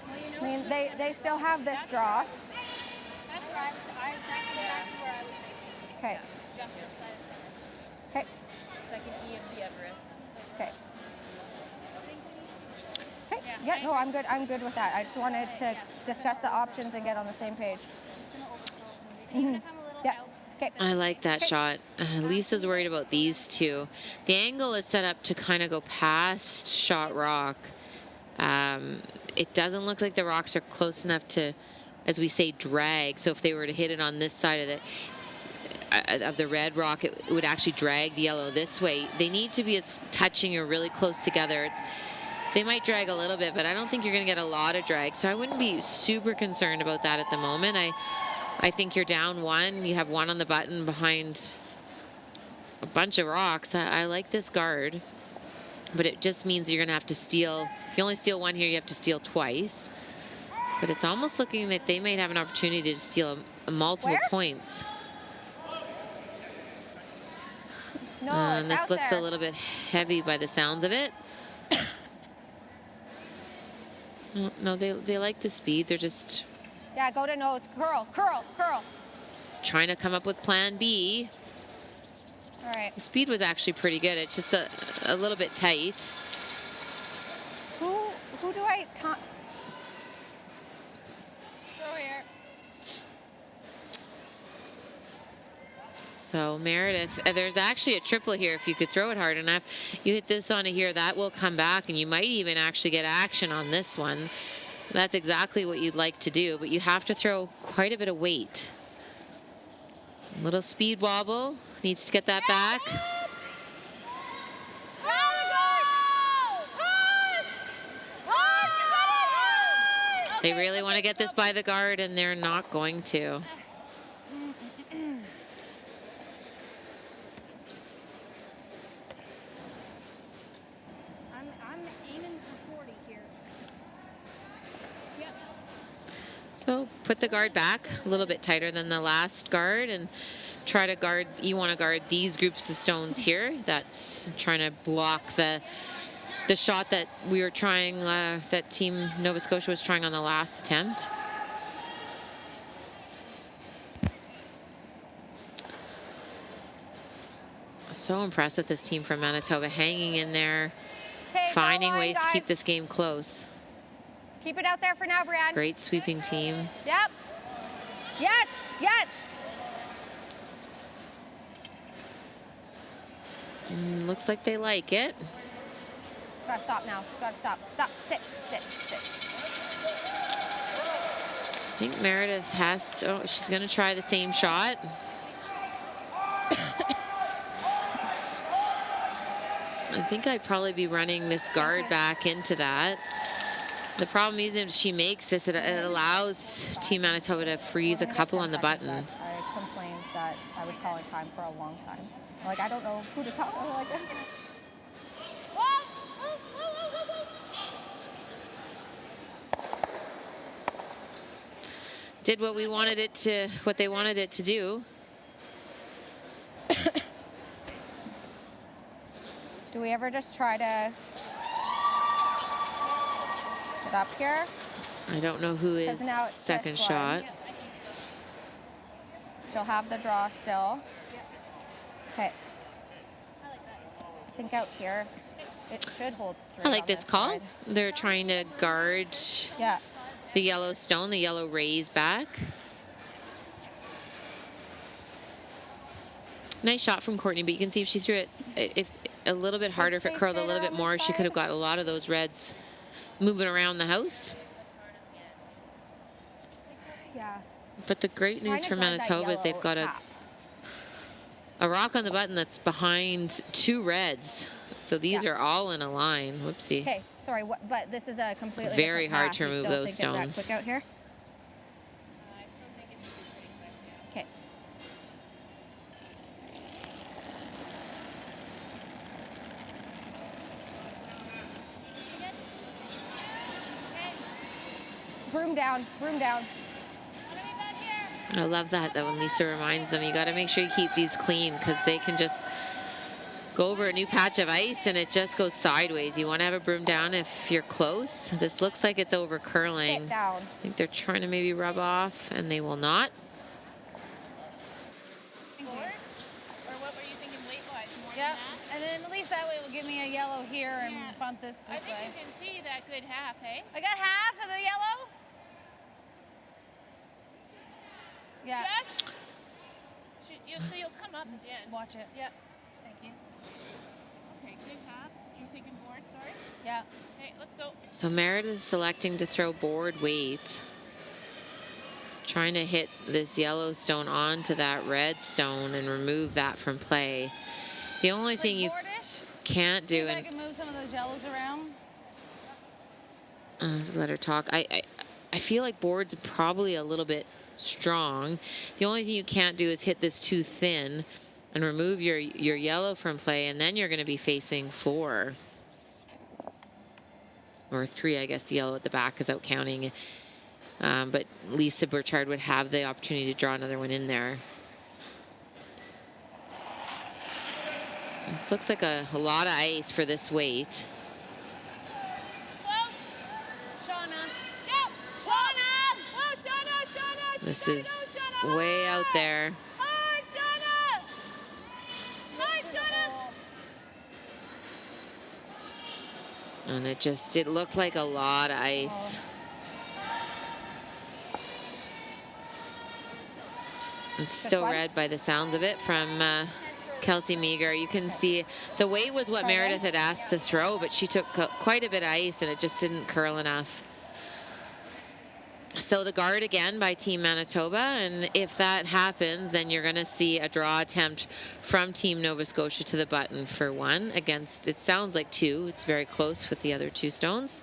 Well, you know, I mean, they still have this draw. that's where that's exactly where I was thinking. Okay. Just this side of center. Okay. Second E of the Everest. Okay. Okay. Yeah, no, I'm good. I'm good with that. I just wanted to discuss the options and get on the same page. Yeah. Okay. I like that shot. Lisa's worried about these two. The angle is set up to kind of go past shot rock. It doesn't look like the rocks are close enough to, as we say, drag. So if they were to hit it on this side of the red rock, it would actually drag the yellow this way. They need to be as touching or really close together. They might drag a little bit, but I don't think you're going to get a lot of drag. So I wouldn't be super concerned about that at the moment. I think you're down one. You have one on the button behind a bunch of rocks. I like this guard, but it just means you're going to have to steal. If you only steal one here, you have to steal twice. But it's almost looking that they might have an opportunity to steal multiple points. No, and this looks a little bit heavy by the sounds of it. No, they like the speed. They're just... Yeah, go to nose. Curl, curl, curl. Trying to come up with plan B. All right. The speed was actually pretty good. It's just a little bit tight. Who do I talk? Throw here. So Meredith, there's actually a triple here. If you could throw it hard enough, you hit this onto here, that will come back, and you might even actually get action on this one. That's exactly what you'd like to do, but you have to throw quite a bit of weight. Little speed wobble, needs to get that back. They really want to get this by the guard, and they're not going to. I'm aiming for 40 here. Yep. So put the guard back a little bit tighter than the last guard, and try to guard. You want to guard these groups of stones here. That's trying to block the shot that we were trying, that Team Nova Scotia was trying on the last attempt. So impressed with this team from Manitoba, hanging in there, finding ways to keep this game close. Keep it out there for now, Brianne. Great sweeping team. Yep. Yes, yes. Looks like they like it. Gotta stop now. Gotta stop. Stop. Sit. Sit. Sit. I think Meredith has to, oh, she's going to try the same shot. I think I'd probably be running this guard back into that. The problem is if she makes this, it allows Team Manitoba to freeze a couple on the button. I complained that I was calling time for a long time. Like, I don't know who to talk to. Like, did what we wanted it to, what they wanted it to do. do we ever just try to get up here? I don't know who is now it's second fifth shot. one. She'll have the draw still. Okay. I think out here, it should hold straight. I like on this call. side. They're trying to guard Yeah. the yellow stone, the yellow raise back. Nice shot from Courtney, but you can see if she threw it if a little bit harder, if it curled a little bit more, she could have got a lot of those reds moving around the house. Yeah. But the great news for Manitoba is they've got a rock on the button that's behind two reds. So these are all in a line. Whoopsie. Okay, sorry, but this is a completely Very different hard path. to You remove still those think it's that stones. quick out here? I still think it's pretty quick. Okay. Broom down, broom down. I love that when Lisa reminds them, you got to make sure you keep these clean because they can just go over a new patch of ice and it just goes sideways. You want to have a broom down if you're close. This looks like it's over curling. Sit down. I think they're trying to maybe rub off and they will not. Or what were you thinking weight-wise? Yep. And then at least that way it will give me a yellow here and bump this I think way. you can see that good half, hey? I got half of the yellow. Yeah. Just, you'll come up at the end. Watch it. Yep. Thank you. Okay, good half. You're thinking board, sorry? Yeah. Okay, let's go. So Meredith selecting to throw board weight. Trying to hit this yellow stone onto that red stone and remove that from play. The only thing you can't do, I can move some of those yellows around. Let her talk. I feel like board's probably a little bit strong. The only thing you can't do is hit this too thin and remove your yellow from play, and then you're going to be facing 4 or 3. I guess the yellow at the back is out counting. But Lisa Burchard would have the opportunity to draw another one in there. This looks like a lot of ice for this weight. This is way out there. And it looked like a lot of ice. It's still red by the sounds of it from Kelsey Meagher. You can see the weight was what Meredith had asked to throw, but she took quite a bit of ice and it just didn't curl enough. So the guard again by Team Manitoba, and if that happens, then you're going to see a draw attempt from Team Nova Scotia to the button for 1 against, it sounds like 2. It's very close with the other 2 stones.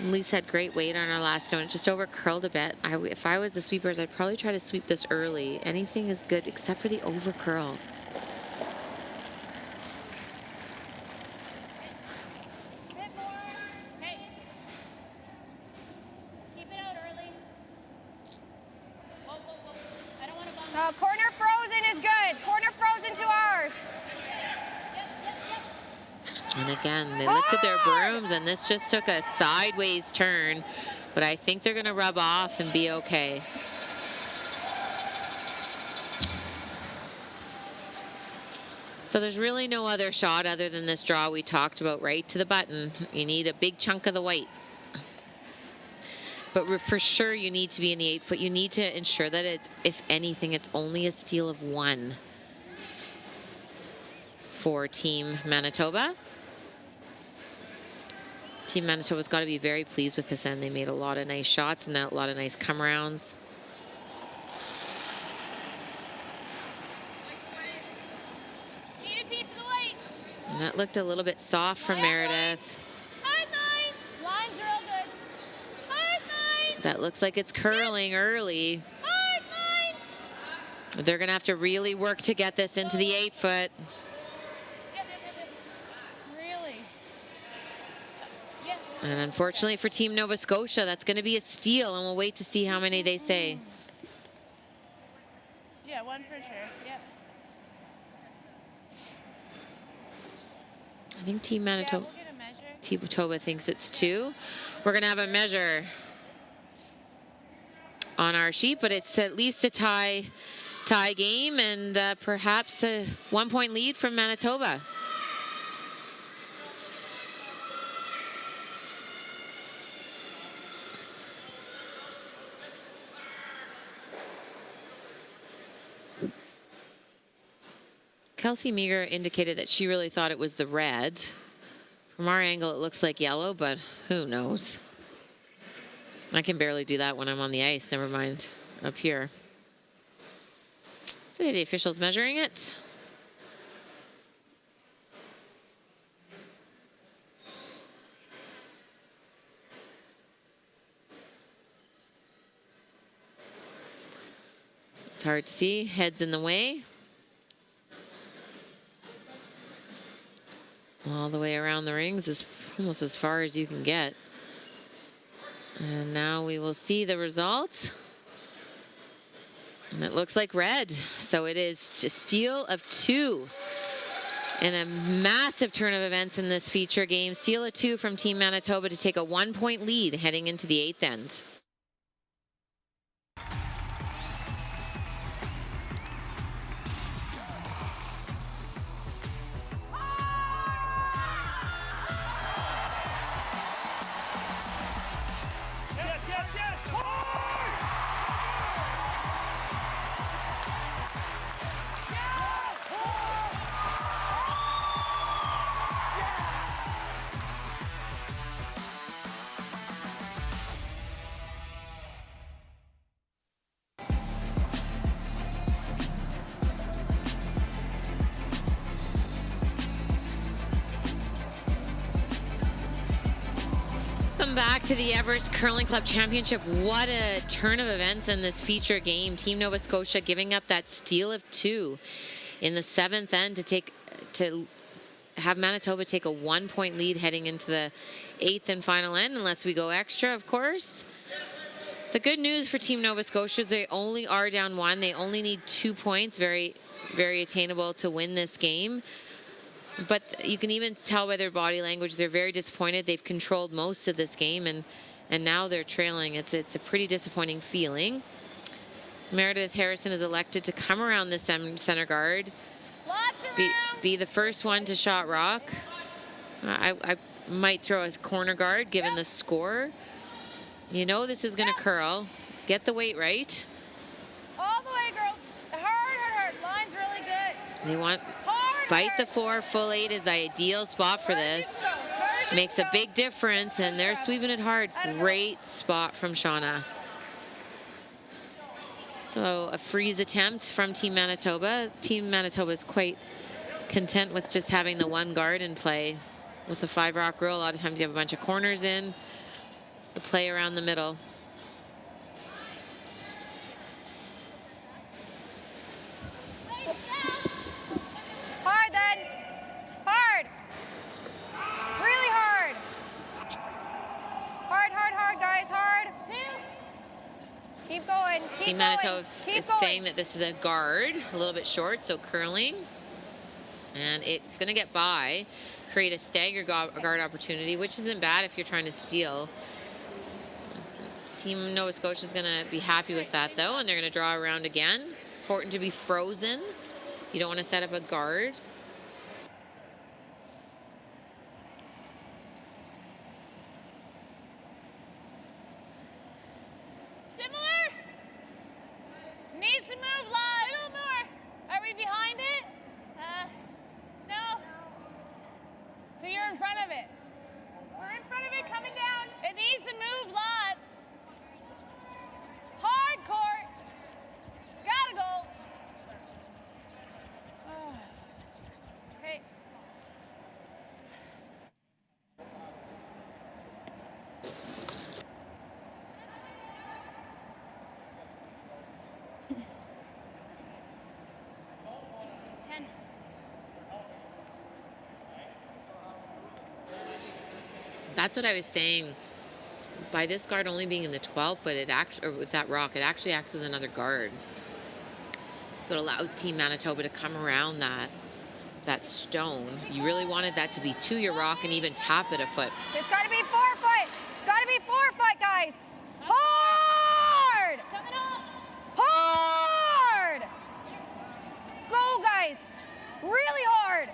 Lisa had great weight on our last stone. It just over curled a bit. If I was the sweepers, I'd probably try to sweep this early. Anything is good except for the over curl. Corner frozen is good. Corner frozen to ours. And again, they lifted their brooms, and this just took a sideways turn. But I think they're going to rub off and be okay. So there's really no other shot other than this draw we talked about, right to the button. You need a big chunk of the white. But for sure, you need to be in the 8 foot. You need to ensure that it's, if anything, it's only a steal of 1 for Team Manitoba. Team Manitoba's got to be very pleased with this end. They made a lot of nice shots and a lot of nice come rounds. And that looked a little bit soft from Meredith. Line's real good. That looks like it's curling early. They're going to have to really work to get this into the 8 foot. And unfortunately for Team Nova Scotia, that's going to be a steal, and we'll wait to see how many they say. Yeah, 1 for sure. Yep. I think Team Manitoba, Yeah, we'll get a measure. Team Manitoba thinks it's 2. We're going to have a measure on our sheet, but it's at least a tie game, and perhaps a 1-point lead from Manitoba. Kelsey Meagher indicated that she really thought it was the red. From our angle, it looks like yellow, but who knows? I can barely do that when I'm on the ice, never mind up here. See the officials measuring it. It's hard to see, head's in the way. All the way around the rings is almost as far as you can get. And now we will see the result. And it looks like red. So it is just steal of 2. And a massive turn of events in this feature game. Steal of 2 from Team Manitoba to take a 1-point lead heading into the 8th end. Welcome back to the Everest Curling Club Championship. What a turn of events in this feature game. Team Nova Scotia giving up that steal of 2 in the 7th end to have Manitoba take a 1-point lead heading into the 8th and final end, unless we go extra, of course. The good news for Team Nova Scotia is they only are down 1. They only need 2 points, very, very attainable to win this game. But you can even tell by their body language, they're very disappointed. They've controlled most of this game, and now they're trailing. It's a pretty disappointing feeling. Meredith Harrison is elected to come around the center guard, be the first one to shot rock. I might throw a corner guard given the score. You know this is going to curl. Get the weight right. All the way, girls. Hard. Line's really good. They want bite the 4. Full 8 is the ideal spot for this. Makes a big difference, and they're sweeping it hard. Great spot from Shauna. So a freeze attempt from Team Manitoba. Team Manitoba is quite content with just having the 1 guard in play. With the 5 rock rule, a lot of times you have a bunch of corners in. The play around the middle. Hard then. Hard. Really hard. Hard, guys, hard. 2. Keep going. Team Manitoba is saying that this is a guard, a little bit short, so curling. And it's going to get by, create a stagger guard opportunity, which isn't bad if you're trying to steal. Team Nova Scotia is going to be happy with that, though, and they're going to draw around again. Important to be frozen. You don't want to set up a guard. Similar? Needs to move a little more. Are we behind it? No. So you're in front of it? We're in front of it, coming down. It needs to move lots. Hard court. Gotta go. Okay. That's what I was saying. By this guard only being in the 12-foot, or with that rock, it actually acts as another guard. So it allows Team Manitoba to come around that stone. You really wanted that to be to your rock and even tap it a foot. It's got to be 4 foot. It's got to be 4 foot, guys. Hard. Coming up. Hard. Go, guys. Really hard.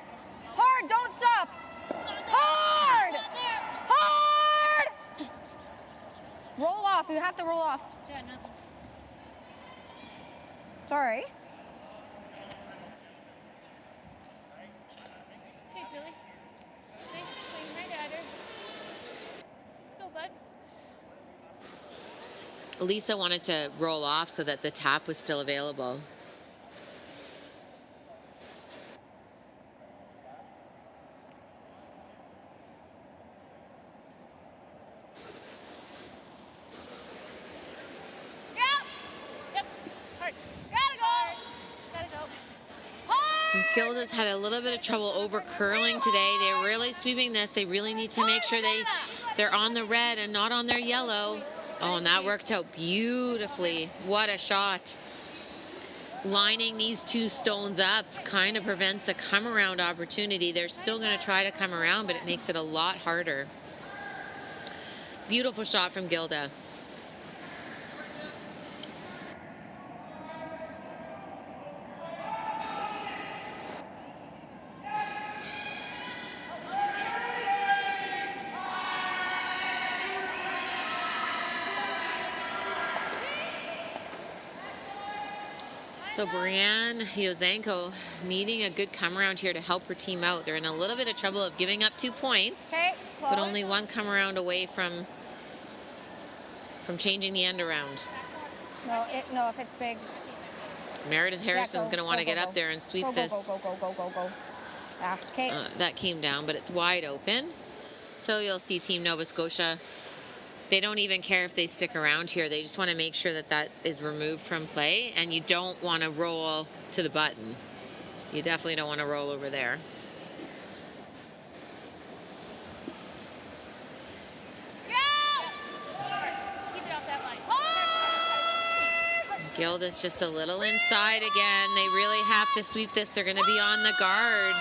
Hard. Don't stop. Hard. Hard. Roll off. You have to roll off. Yeah, nothing. Sorry. Okay, Julie. Nice swing right at her. Let's go, bud. Lisa wanted to roll off so that the tap was still available. Gilda's had a little bit of trouble over curling today. They're really sweeping this. They really need to make sure they're on the red and not on their yellow. Oh, and that worked out beautifully. What a shot. lining these two stones up kind of prevents a come around opportunity. They're still going to try to come around, but it makes it a lot harder. Beautiful shot from Gilda. So Brianne Yozenko needing a good come around here to help her team out. They're in a little bit of trouble of giving up 2 points, but only one come around away from changing the end around. No, if it's big. Meredith Harrison's going to want to get up there and sweep this. Go. Ah, okay. That came down, but it's wide open. So you'll see Team Nova Scotia. They don't even care if they stick around here. They just want to make sure that that is removed from play, and you don't want to roll to the button. You definitely don't want to roll over there. Gilda's just a little inside again. They really have to sweep this. They're going to be on the guard.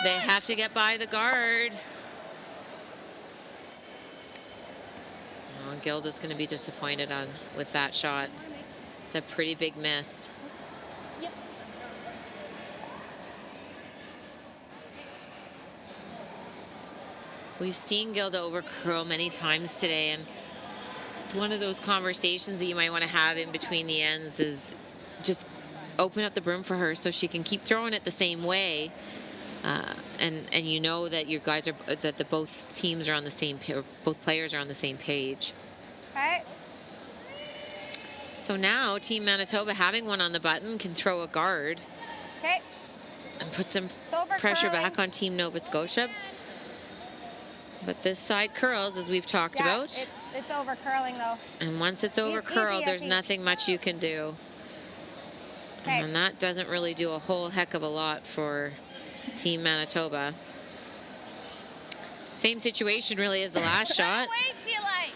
They have to get by the guard. Oh, Gilda's going to be disappointed with that shot. It's a pretty big miss. Yep. We've seen Gilda overcurl many times today, and it's one of those conversations that you might want to have in between the ends, is just open up the broom for her so she can keep throwing it the same way, and you know that your guys are, that the both teams are on the same, both players are on the same page. Okay. So now Team Manitoba, having one on the button, can throw a guard. Okay. And put some pressure back on Team Nova Scotia. But this side curls, as we've talked about. It's over curling though. And once it's over curled, there's nothing much you can do. Okay. And that doesn't really do a whole heck of a lot for Team Manitoba. Same situation really as the last shot. What weight do you like?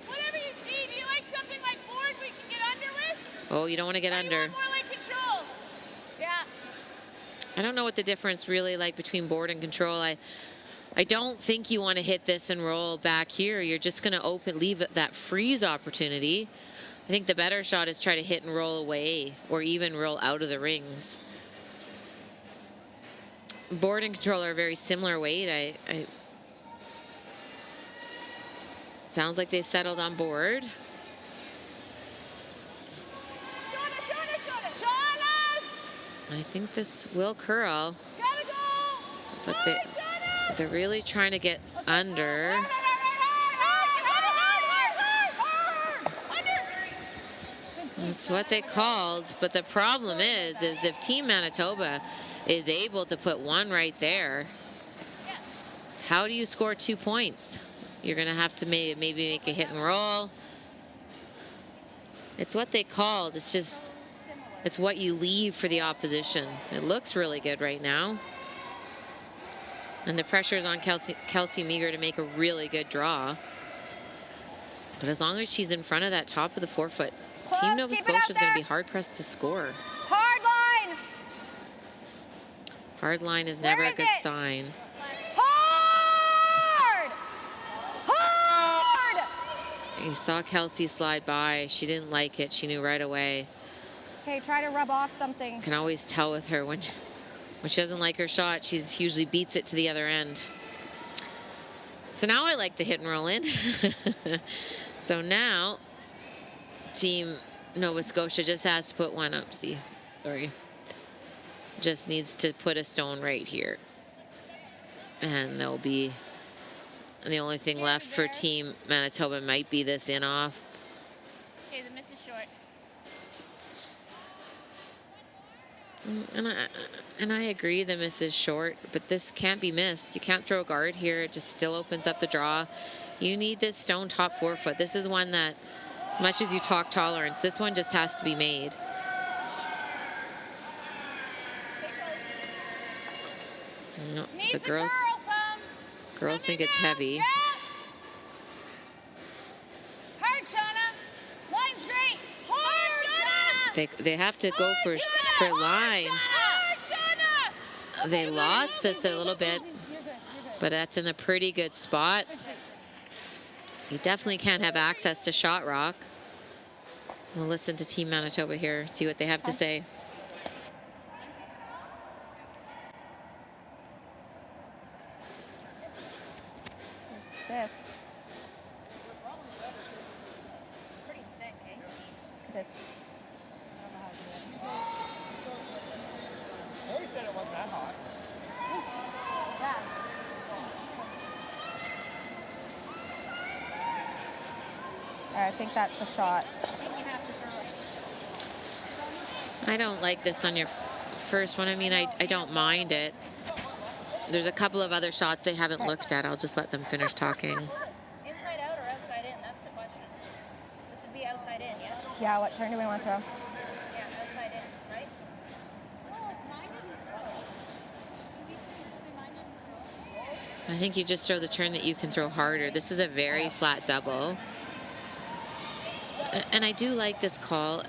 Whatever you see. Do you like something like board we can get under with? Oh, you don't want to get under. You want more like control? Yeah. I don't know what the difference really like between board and control. I don't think you want to hit this and roll back here. You're just going to leave that freeze opportunity. I think the better shot is try to hit and roll away, or even roll out of the rings. Board and control are a very similar weight. Sounds like they've settled on board. I think this will curl, but they're really trying to get under. That's what they called, but the problem is if Team Manitoba is able to put one right there, how do you score 2 points? You're going to have to maybe make a hit and roll. It's what they called. It's just, it's what you leave for the opposition. It looks really good right now. And the pressure is on Kelsey Meager to make a really good draw. But as long as she's in front of that top of the forefoot, Team Nova Scotia is going to be hard-pressed to score. Hard line! Hard line is never a good sign. Hard! Hard! You saw Kelsey slide by. She didn't like it. She knew right away. Okay, try to rub off something. You can always tell with her when she doesn't like her shot, she usually beats it to the other end. So now I like the hit and roll in. So now Team Nova Scotia just has to put one up. Just needs to put a stone right here. And there'll be, and the only thing left for Team Manitoba might be this in off. Okay, the miss is short. And I agree the miss is short, but this can't be missed. You can't throw a guard here. It just still opens up the draw. You need this stone top forefoot. This is one that, as much as you talk tolerance, this one just has to be made. No, the girls think it's heavy. Yeah. Hard, Shauna. Line's great. Hard, Shauna. They have to go for line. They lost this a little bit, but that's in a pretty good spot. You definitely can't have access to shot rock. We'll listen to Team Manitoba here, see what they have to say. This. It's pretty thick, eh? This. I always said it wasn't that hot. Yeah. I think that's the shot. I don't like this on your first one. I mean, I don't mind it. There's a couple of other shots they haven't looked at. I'll just let them finish talking. Inside out or outside in? That's the question. This would be outside in, yes? Yeah, what turn do we want to throw? Yeah, outside in, right? I think you just throw the turn that you can throw harder. This is a very flat double. And I do like this call.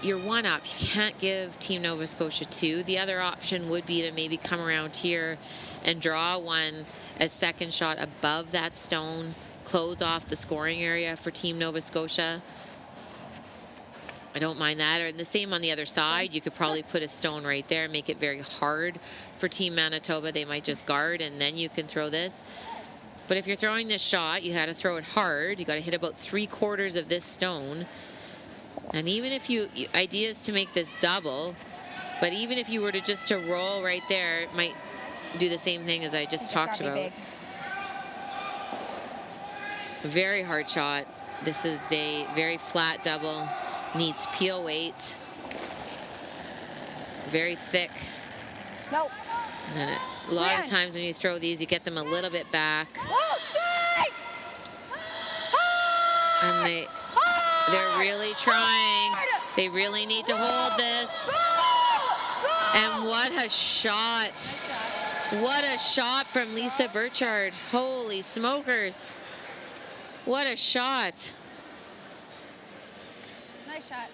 You're one up. You can't give Team Nova Scotia two. The other option would be to maybe come around here and draw one as second shot above that stone, close off the scoring area for Team Nova Scotia. I don't mind that. Or the same on the other side. You could probably put a stone right there, make it very hard for Team Manitoba. They might just guard, and then you can throw this. But if you're throwing this shot, you got to throw it hard. You got to hit about 3/4 of this stone. And even if idea is to make this double, but even if you were to just to roll right there, it might do the same thing as I just talked about. Big. Very hard shot. This is a very flat double. Needs peel weight. Very thick. Nope. And a lot of times when you throw these, you get them a little bit back. And they're really trying. They really need to hold this. And what a shot. What a shot from Lisa Burchard. Holy smokers. What a shot. Nice shot.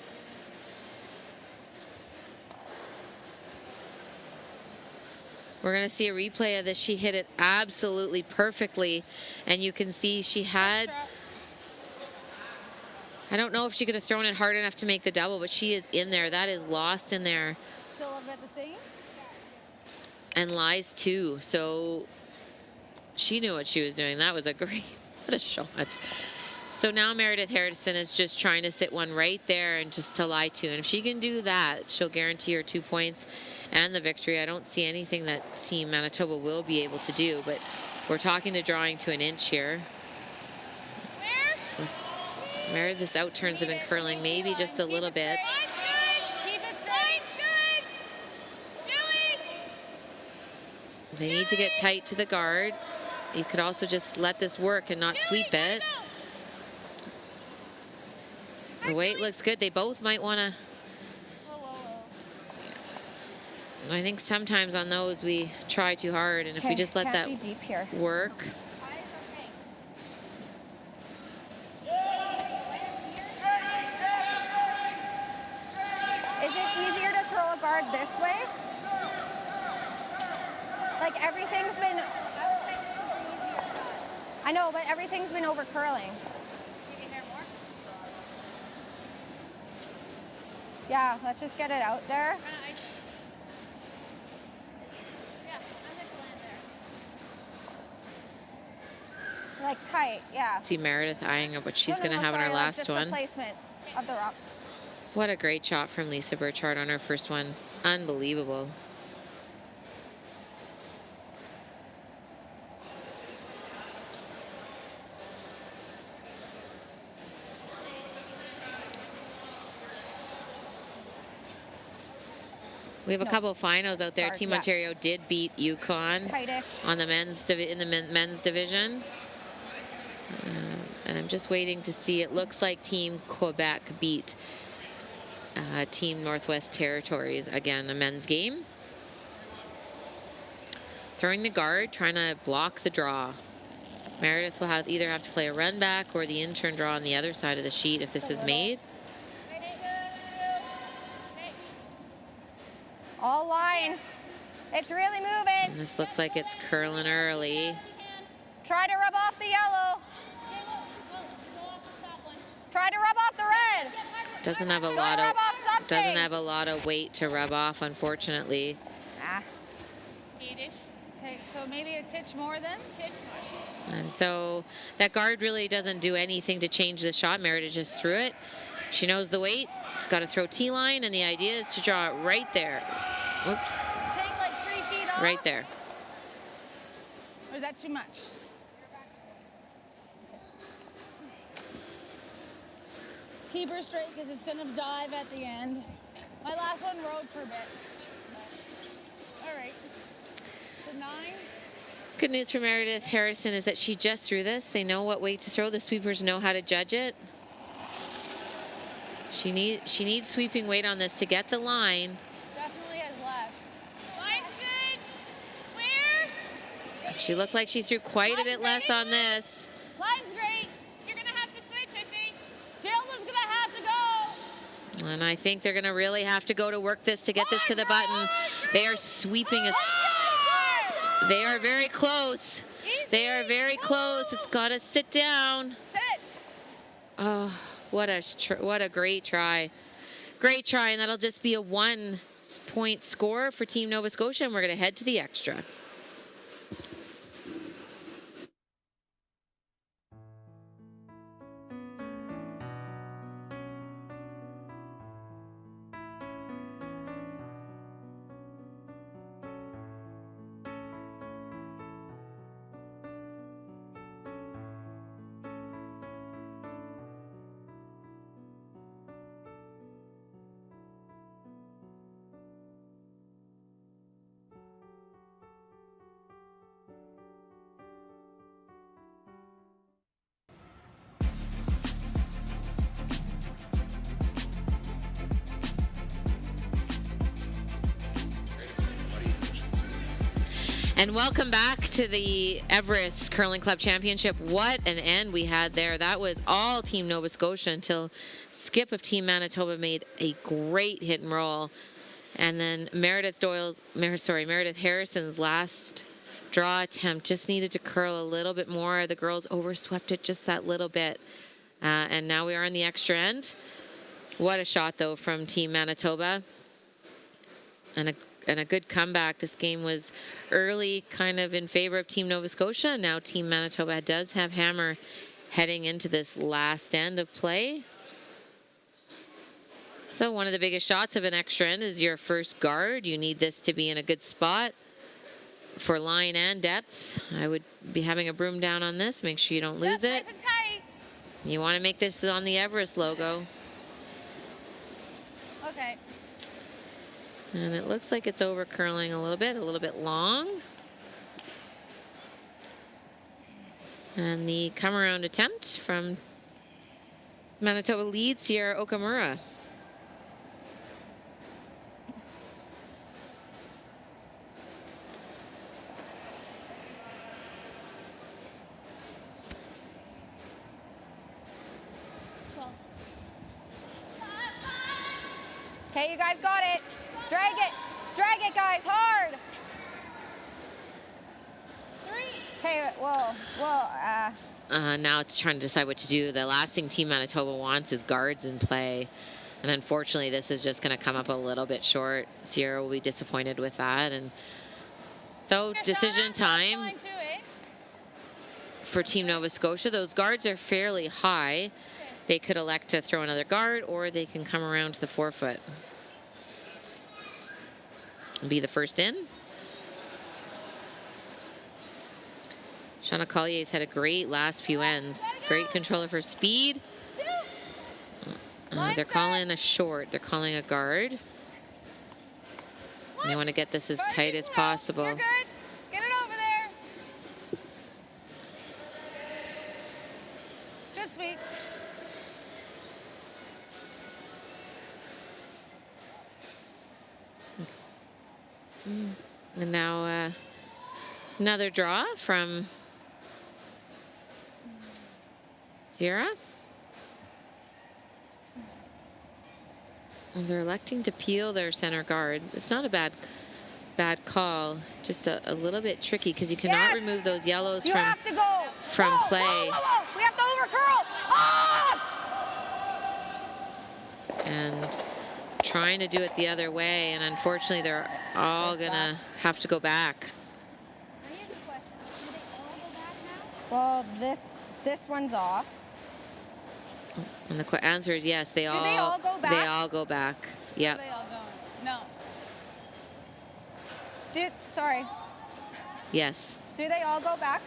We're going to see a replay of this. She hit it absolutely perfectly. And you can see she had... I don't know if she could have thrown it hard enough to make the double, but she is in there. That is lost in there. Still love that to see. And lies too. So she knew what she was doing. That was a great, what a shot. So now Meredith Harrison is just trying to sit one right there and just to lie to. And if she can do that, she'll guarantee her 2 points and the victory. I don't see anything that Team Manitoba will be able to do, but we're talking to drawing to an inch here. Meredith's out turns have been curling maybe just a little bit. Keep it straight. They need to get tight to the guard. You could also just let this work and not sweep it. The weight looks good. They both might want to. I think sometimes on those we try too hard, and if we just let that work. Is it easier to throw a guard this way? Like everything's been... I know, but everything's been over curling. Yeah, let's just get it out there. Like tight, yeah. See Meredith eyeing what she's going to have on her last one. The placement of the rock. What a great shot from Lisa Burchard on her first one. Unbelievable. We have a couple of finals out there. Team Ontario did beat Yukon on the men's men's division. And I'm just waiting to see. It looks like Team Quebec beat Team Northwest Territories. Again, a men's game. Throwing the guard, trying to block the draw. Meredith will either have to play a run back or the intern draw on the other side of the sheet if this is made. All line. It's really moving. And this looks like it's curling early. Try to rub off the yellow. Try to rub off the red. Doesn't have a lot of weight to rub off, unfortunately. Ah. 8-ish. Okay, so maybe a titch more then? And so that guard really doesn't do anything to change the shot. Meredith just threw it. She knows the weight. It's got to throw T-line, and the idea is to draw it right there. Whoops. Take like 3 feet off? Right there. Or is that too much? Keep her straight because it's going to dive at the end. My last one rode for a bit. All right. So 9. Good news for Meredith Harrison is that she just threw this. They know what weight to throw. The sweepers know how to judge it. She needs sweeping weight on this to get the line. Definitely has less. Line's good. Clear. She looked like she threw quite a bit less on this. Line's great. You're going to have to switch, I think. Jayla's going to have to go. And I think they're going to really have to go to work this to get this to the button. They are sweeping us. They are very close. They are very close. It's got to sit down. Sit. Oh, what a great try. Great try, and that'll just be a 1-point score for Team Nova Scotia, and we're going to head to the extra. And welcome back to the Everest Curling Club Championship. What an end we had there. That was all Team Nova Scotia until Skip of Team Manitoba made a great hit and roll. And then Meredith Harrison's last draw attempt just needed to curl a little bit more. The girls overswept it just that little bit. And now we are in the extra end. What a shot, though, from Team Manitoba. And a good comeback. This game was early kind of in favor of Team Nova Scotia. Now Team Manitoba does have hammer heading into this last end of play. So one of the biggest shots of an extra end is your first guard. You need this to be in a good spot for line and depth. I would be having a broom down on this. Make sure you don't lose it. Nice and tight. You want to make this on the Everest logo. Okay. And it looks like it's over curling a little bit long. And the come around attempt from Manitoba lead, Sierra Okamura. Okay, you guys got it. Drag it, guys, hard. 3. Okay, whoa. Now it's trying to decide what to do. The last thing Team Manitoba wants is guards in play. And unfortunately, this is just going to come up a little bit short. Sierra will be disappointed with that. And so decision time for Team Nova Scotia. Those guards are fairly high. They could elect to throw another guard, or they can come around to the forefoot. Be the first in. Shauna Collier's had a great last few ends. Great control of her speed. They're calling a short. They're calling a guard. They want to get this as tight as possible. You're good. Get it over there. Good sweep. And now another draw from Sierra. They're electing to peel their center guard. It's not a bad call, just a little bit tricky because you cannot remove those yellows You have to go. from Whoa, play. Whoa, whoa, whoa. We have to overcurl. Oh! And trying to do it the other way, and unfortunately they're all gonna have to go back. Well, this one's off. And the answer is yes. They all go back? They all go back. Yep. They all go. No. Sorry. Yes. Do they all go back?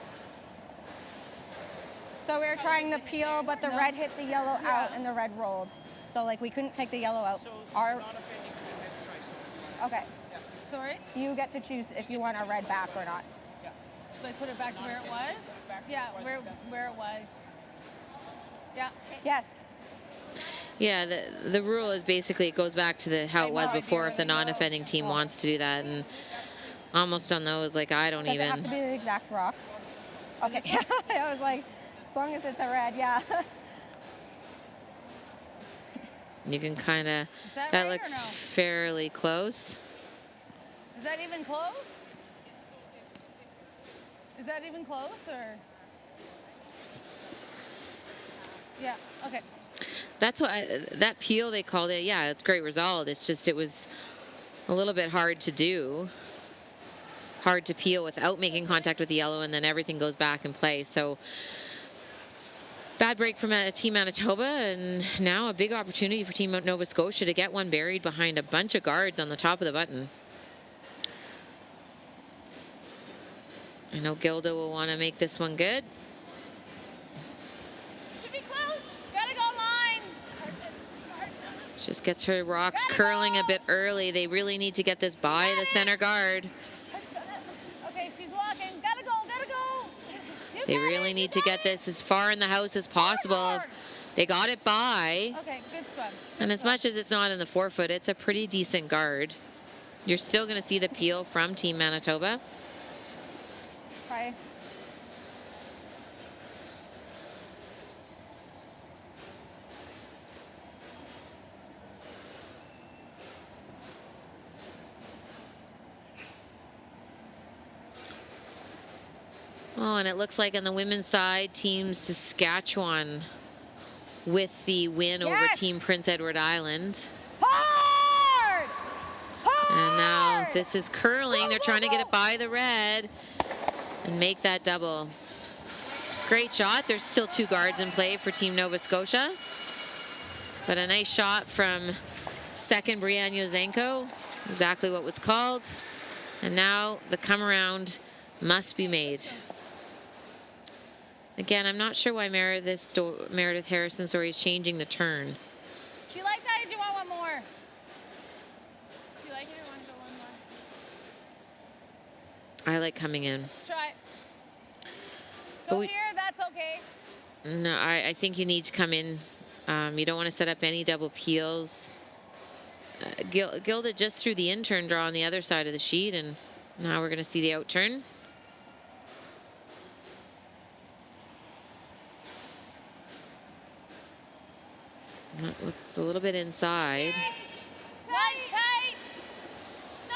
So we were trying the peel, but the red hit the yellow out and the red rolled. So like we couldn't take the yellow out. Okay. Sorry? You get to choose if you want a red back or not. So I put it back where it was? Yeah, where it was. Yeah. Yes. Yeah, the rule is basically it goes back to how it was before if the non-offending team wants to do that, and almost on those, like I don't Does even. it have to be the exact rock? Okay. I was like, as long as it's a red, yeah. You can kind of. That That right looks or no? fairly close. Is that even close? Is that even close or? Yeah, okay. That's what that peel they called it. Yeah, it's a great result. It's just it was a little bit hard to do. Hard to peel without making contact with the yellow, and then everything goes back in play. So bad break from Team Manitoba, and now a big opportunity for Team Nova Scotia to get one buried behind a bunch of guards on the top of the button. I know Gilda will want to make this one good. Should be close. Gotta go line. Just gets her rocks curling a bit early. They really need to get this by the center guard. Okay, she's walking. Gotta go. Gotta go. You They got really it, need you to got get this as far in the house as possible. If they got it by, Okay, good scrub. and as much as it's not in the forefoot, it's a pretty decent guard. You're still going to see the peel from Team Manitoba. Try. Oh, and it looks like on the women's side, Team Saskatchewan with the win over Yes! Team Prince Edward Island. Hard! And now Hard! this is curling. They're trying to get it by the red and make that double. Great shot. There's still two guards in play for Team Nova Scotia. But a nice shot from second Brianna Yozenko. Exactly what was called. And now the come around must be made. Again, I'm not sure why Meredith Harrison is changing the turn. Do you like that or do you want one more? Do you like it or want to go one more? I like coming in. Try. But Go we- here, that's okay. No, I think you need to come in. You don't want to set up any double peels. Gilda just threw the in turn draw on the other side of the sheet, and now we're going to see the out turn. That looks a little bit inside. Line's tight. No,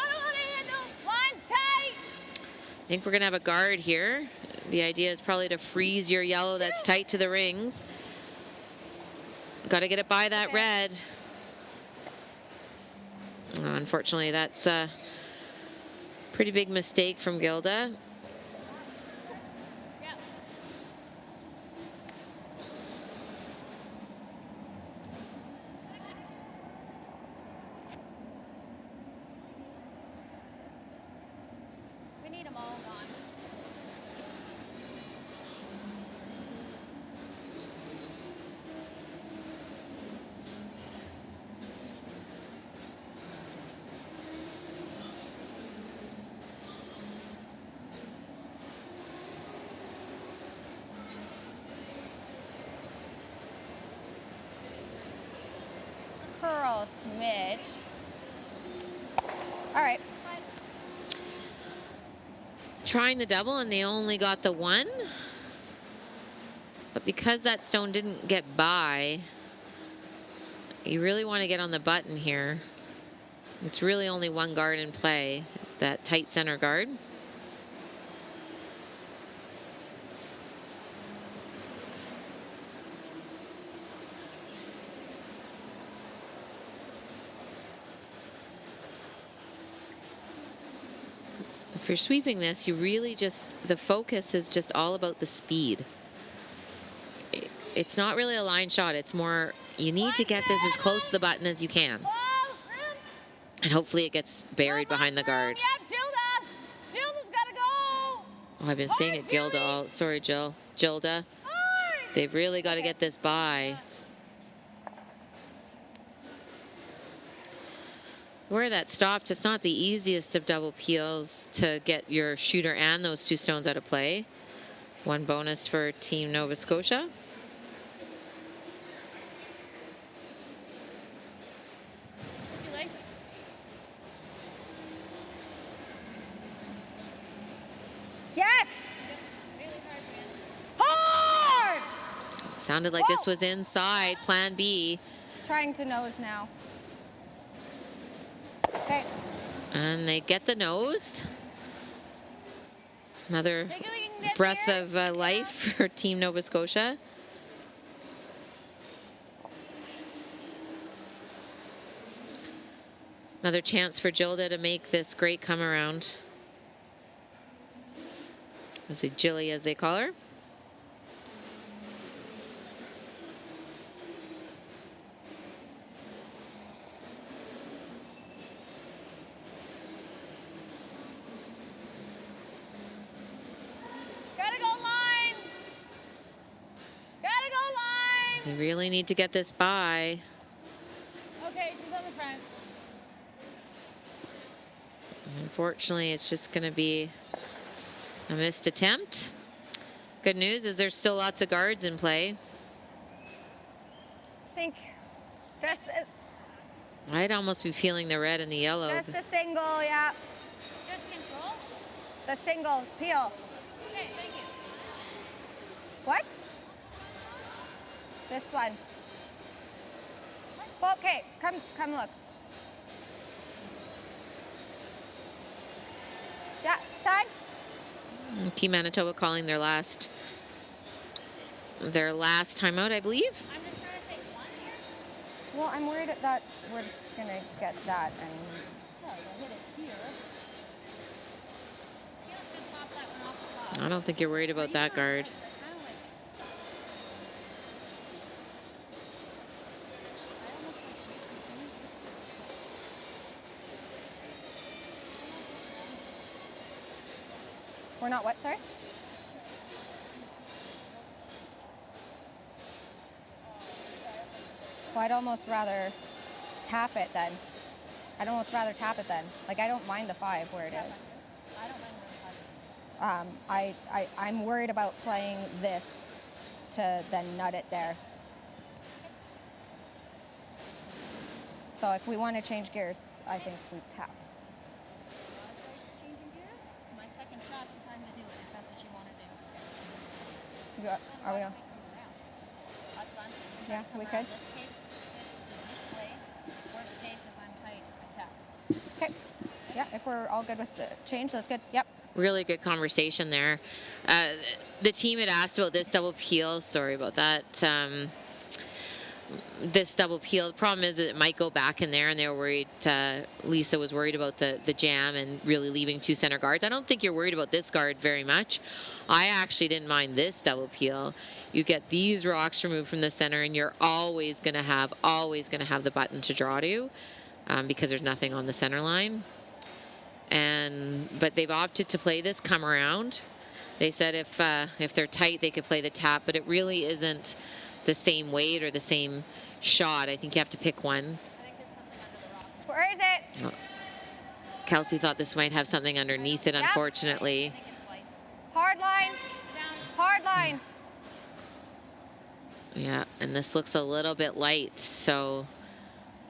line's tight. I think we're going to have a guard here. The idea is probably to freeze your yellow that's tight to the rings. Got to get it by that red. Unfortunately, that's a pretty big mistake from Gilda. Yeah. We need them all gone. Curl smidge. All right. Trying the double, and they only got the one. But because that stone didn't get by, You really want to get on the button here. It's really only one guard in play, that tight center guard. If you're sweeping this, you really just, the focus is just all about the speed. It's not really a line shot. It's more, you need to get this as close to the button as you can. And hopefully it gets buried behind the guard. Yep, Gilda. Gilda's got to go. Oh, I've been saying it, Gilda. All, sorry, Jill. Gilda. They've really got to get this by. Where that stopped, it's not the easiest of double peels to get your shooter and those two stones out of play. One bonus for Team Nova Scotia. Yes! Hard! Sounded like this was inside plan B. Trying to nose now. Okay. And they get the nose. Another breath of life for Team Nova Scotia. Another chance for Gilda to make this great come around. As a Jilly, as they call her. Gotta go line. Gotta go line. They really need to get this by. Okay, she's on the front. Unfortunately, it's just going to be a missed attempt. Good news is there's still lots of guards in play. I think just I'd almost be feeling the red and the yellow. a single, yeah. Just control. The single peel. Okay, thank you. What? This one. Okay, come look. Yeah, side. Team Manitoba calling their last timeout, I believe. I'm just trying to take one here. Well, I'm worried that we're gonna get that and. Well, you'll hit it here. You don't just pop that one off the top. I don't think you're worried about that guard. We're not what, sorry? Well, I'd almost rather tap it then. I'd almost rather tap it then. Like, I don't mind the 5 where it is. I don't mind the I'm worried about playing this to then nut it there. So if we want to change gears, I think we tap. My second shot's the time to do it, if that's what you want to do. Are we on? That's fun. Yeah, we could. In this case, this way. Worst case, if I'm tight, I tap. Okay. Yeah, if we're all good with the change, that's good. Yep. Really good conversation there. The team had asked about this double peel. Sorry about that. This double peel. The problem is that it might go back in there, and they were worried. Lisa was worried about the jam and really leaving 2 center guards. I don't think you're worried about this guard very much. I actually didn't mind this double peel. You get these rocks removed from the center, and you're always going to have the button to draw to, because there's nothing on the center line. But they've opted to play this come around. They said if they're tight, they could play the tap, but it really isn't the same weight or the same shot. I think you have to pick one. Where is it? Oh. Kelsey thought this might have something underneath it, unfortunately. Hard line. Hard line. Yeah, and this looks a little bit light, so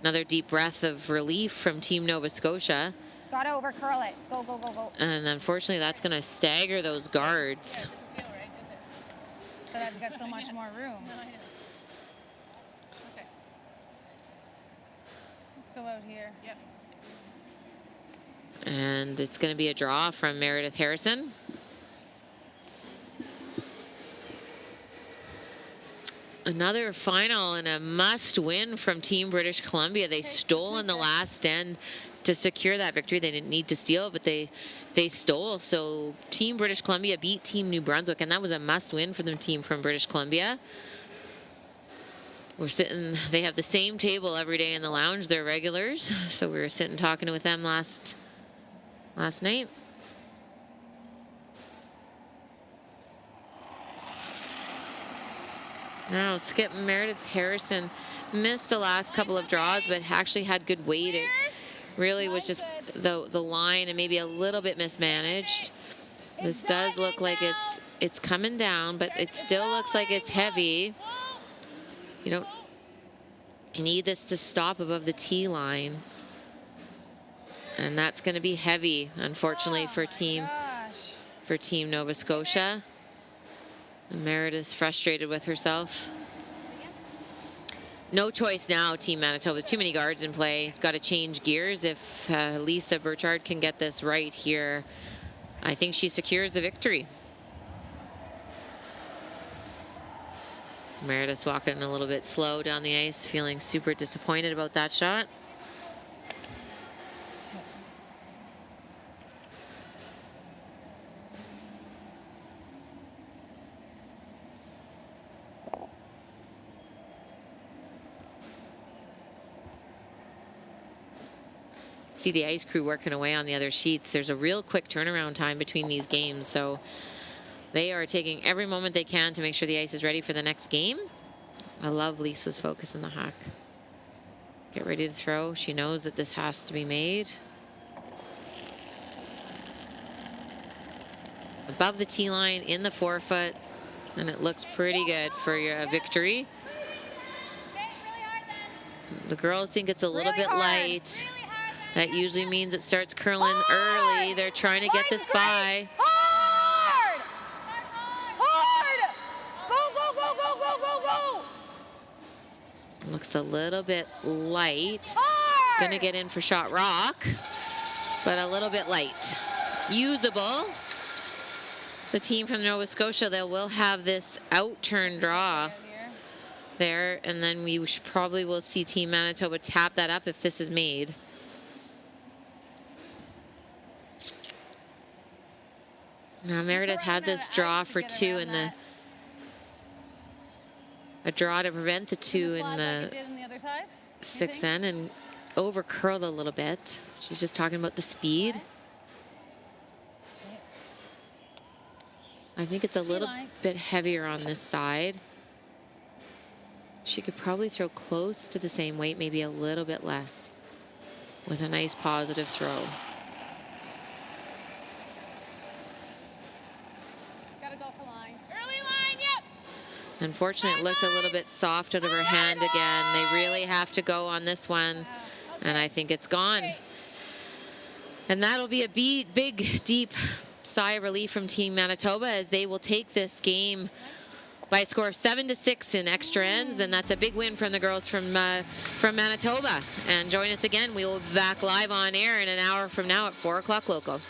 another deep breath of relief from Team Nova Scotia. Gotta over curl it. Go, go, go, go. And unfortunately, that's going to stagger those guards. But I've got so much more room. just go out here. Yep. And it's going to be a draw from Meredith Harrison. Another final and a must-win from Team British Columbia. They stole in the last end to secure that victory. They didn't need to steal, but they stole. So Team British Columbia beat Team New Brunswick, and that was a must-win for the team from British Columbia. We're sitting, they have the same table every day in the lounge. They're regulars. So we were sitting talking with them last night. Now, Skip Meredith Harrison missed the last couple of draws, but actually had good weight. It really was just the line and maybe a little bit mismanaged. This does look like it's coming down, but it still looks like it's heavy. You need this to stop above the tee line. And that's going to be heavy, unfortunately, for Team Nova Scotia. And Meredith's frustrated with herself. No choice now, Team Manitoba. Too many guards in play. Got to change gears. If Lisa Burchard can get this right here, I think she secures the victory. Meredith's walking a little bit slow down the ice, feeling super disappointed about that shot. See the ice crew working away on the other sheets. There's a real quick turnaround time between these games, so they are taking every moment they can to make sure the ice is ready for the next game. I love Lisa's focus in the hack. Get ready to throw. She knows that this has to be made. Above the tee line, in the forefoot, and it looks pretty good for your victory. The girls think it's a little bit light. That usually means it starts curling early. They're trying to get this by. Hard! Hard! Go, go, go, go, go, go, go! Looks a little bit light. It's going to get in for shot rock, but a little bit light. Usable. The team from Nova Scotia, they will have this out turn draw there, and then we probably will see Team Manitoba tap that up if this is made. Now Meredith had this draw for two in a draw to prevent the two in the 6N and over curled a little bit. She's just talking about the speed. I think it's a little bit heavier on this side. She could probably throw close to the same weight, maybe a little bit less, with a nice positive throw. Unfortunately, it looked a little bit soft out of her hand again. They really have to go on this one, and I think it's gone. And that'll be a big, deep sigh of relief from Team Manitoba, as they will take this game by a score of 7-6 in extra ends, and that's a big win from the girls from Manitoba. And join us again. We will be back live on air in an hour from now at 4 o'clock local.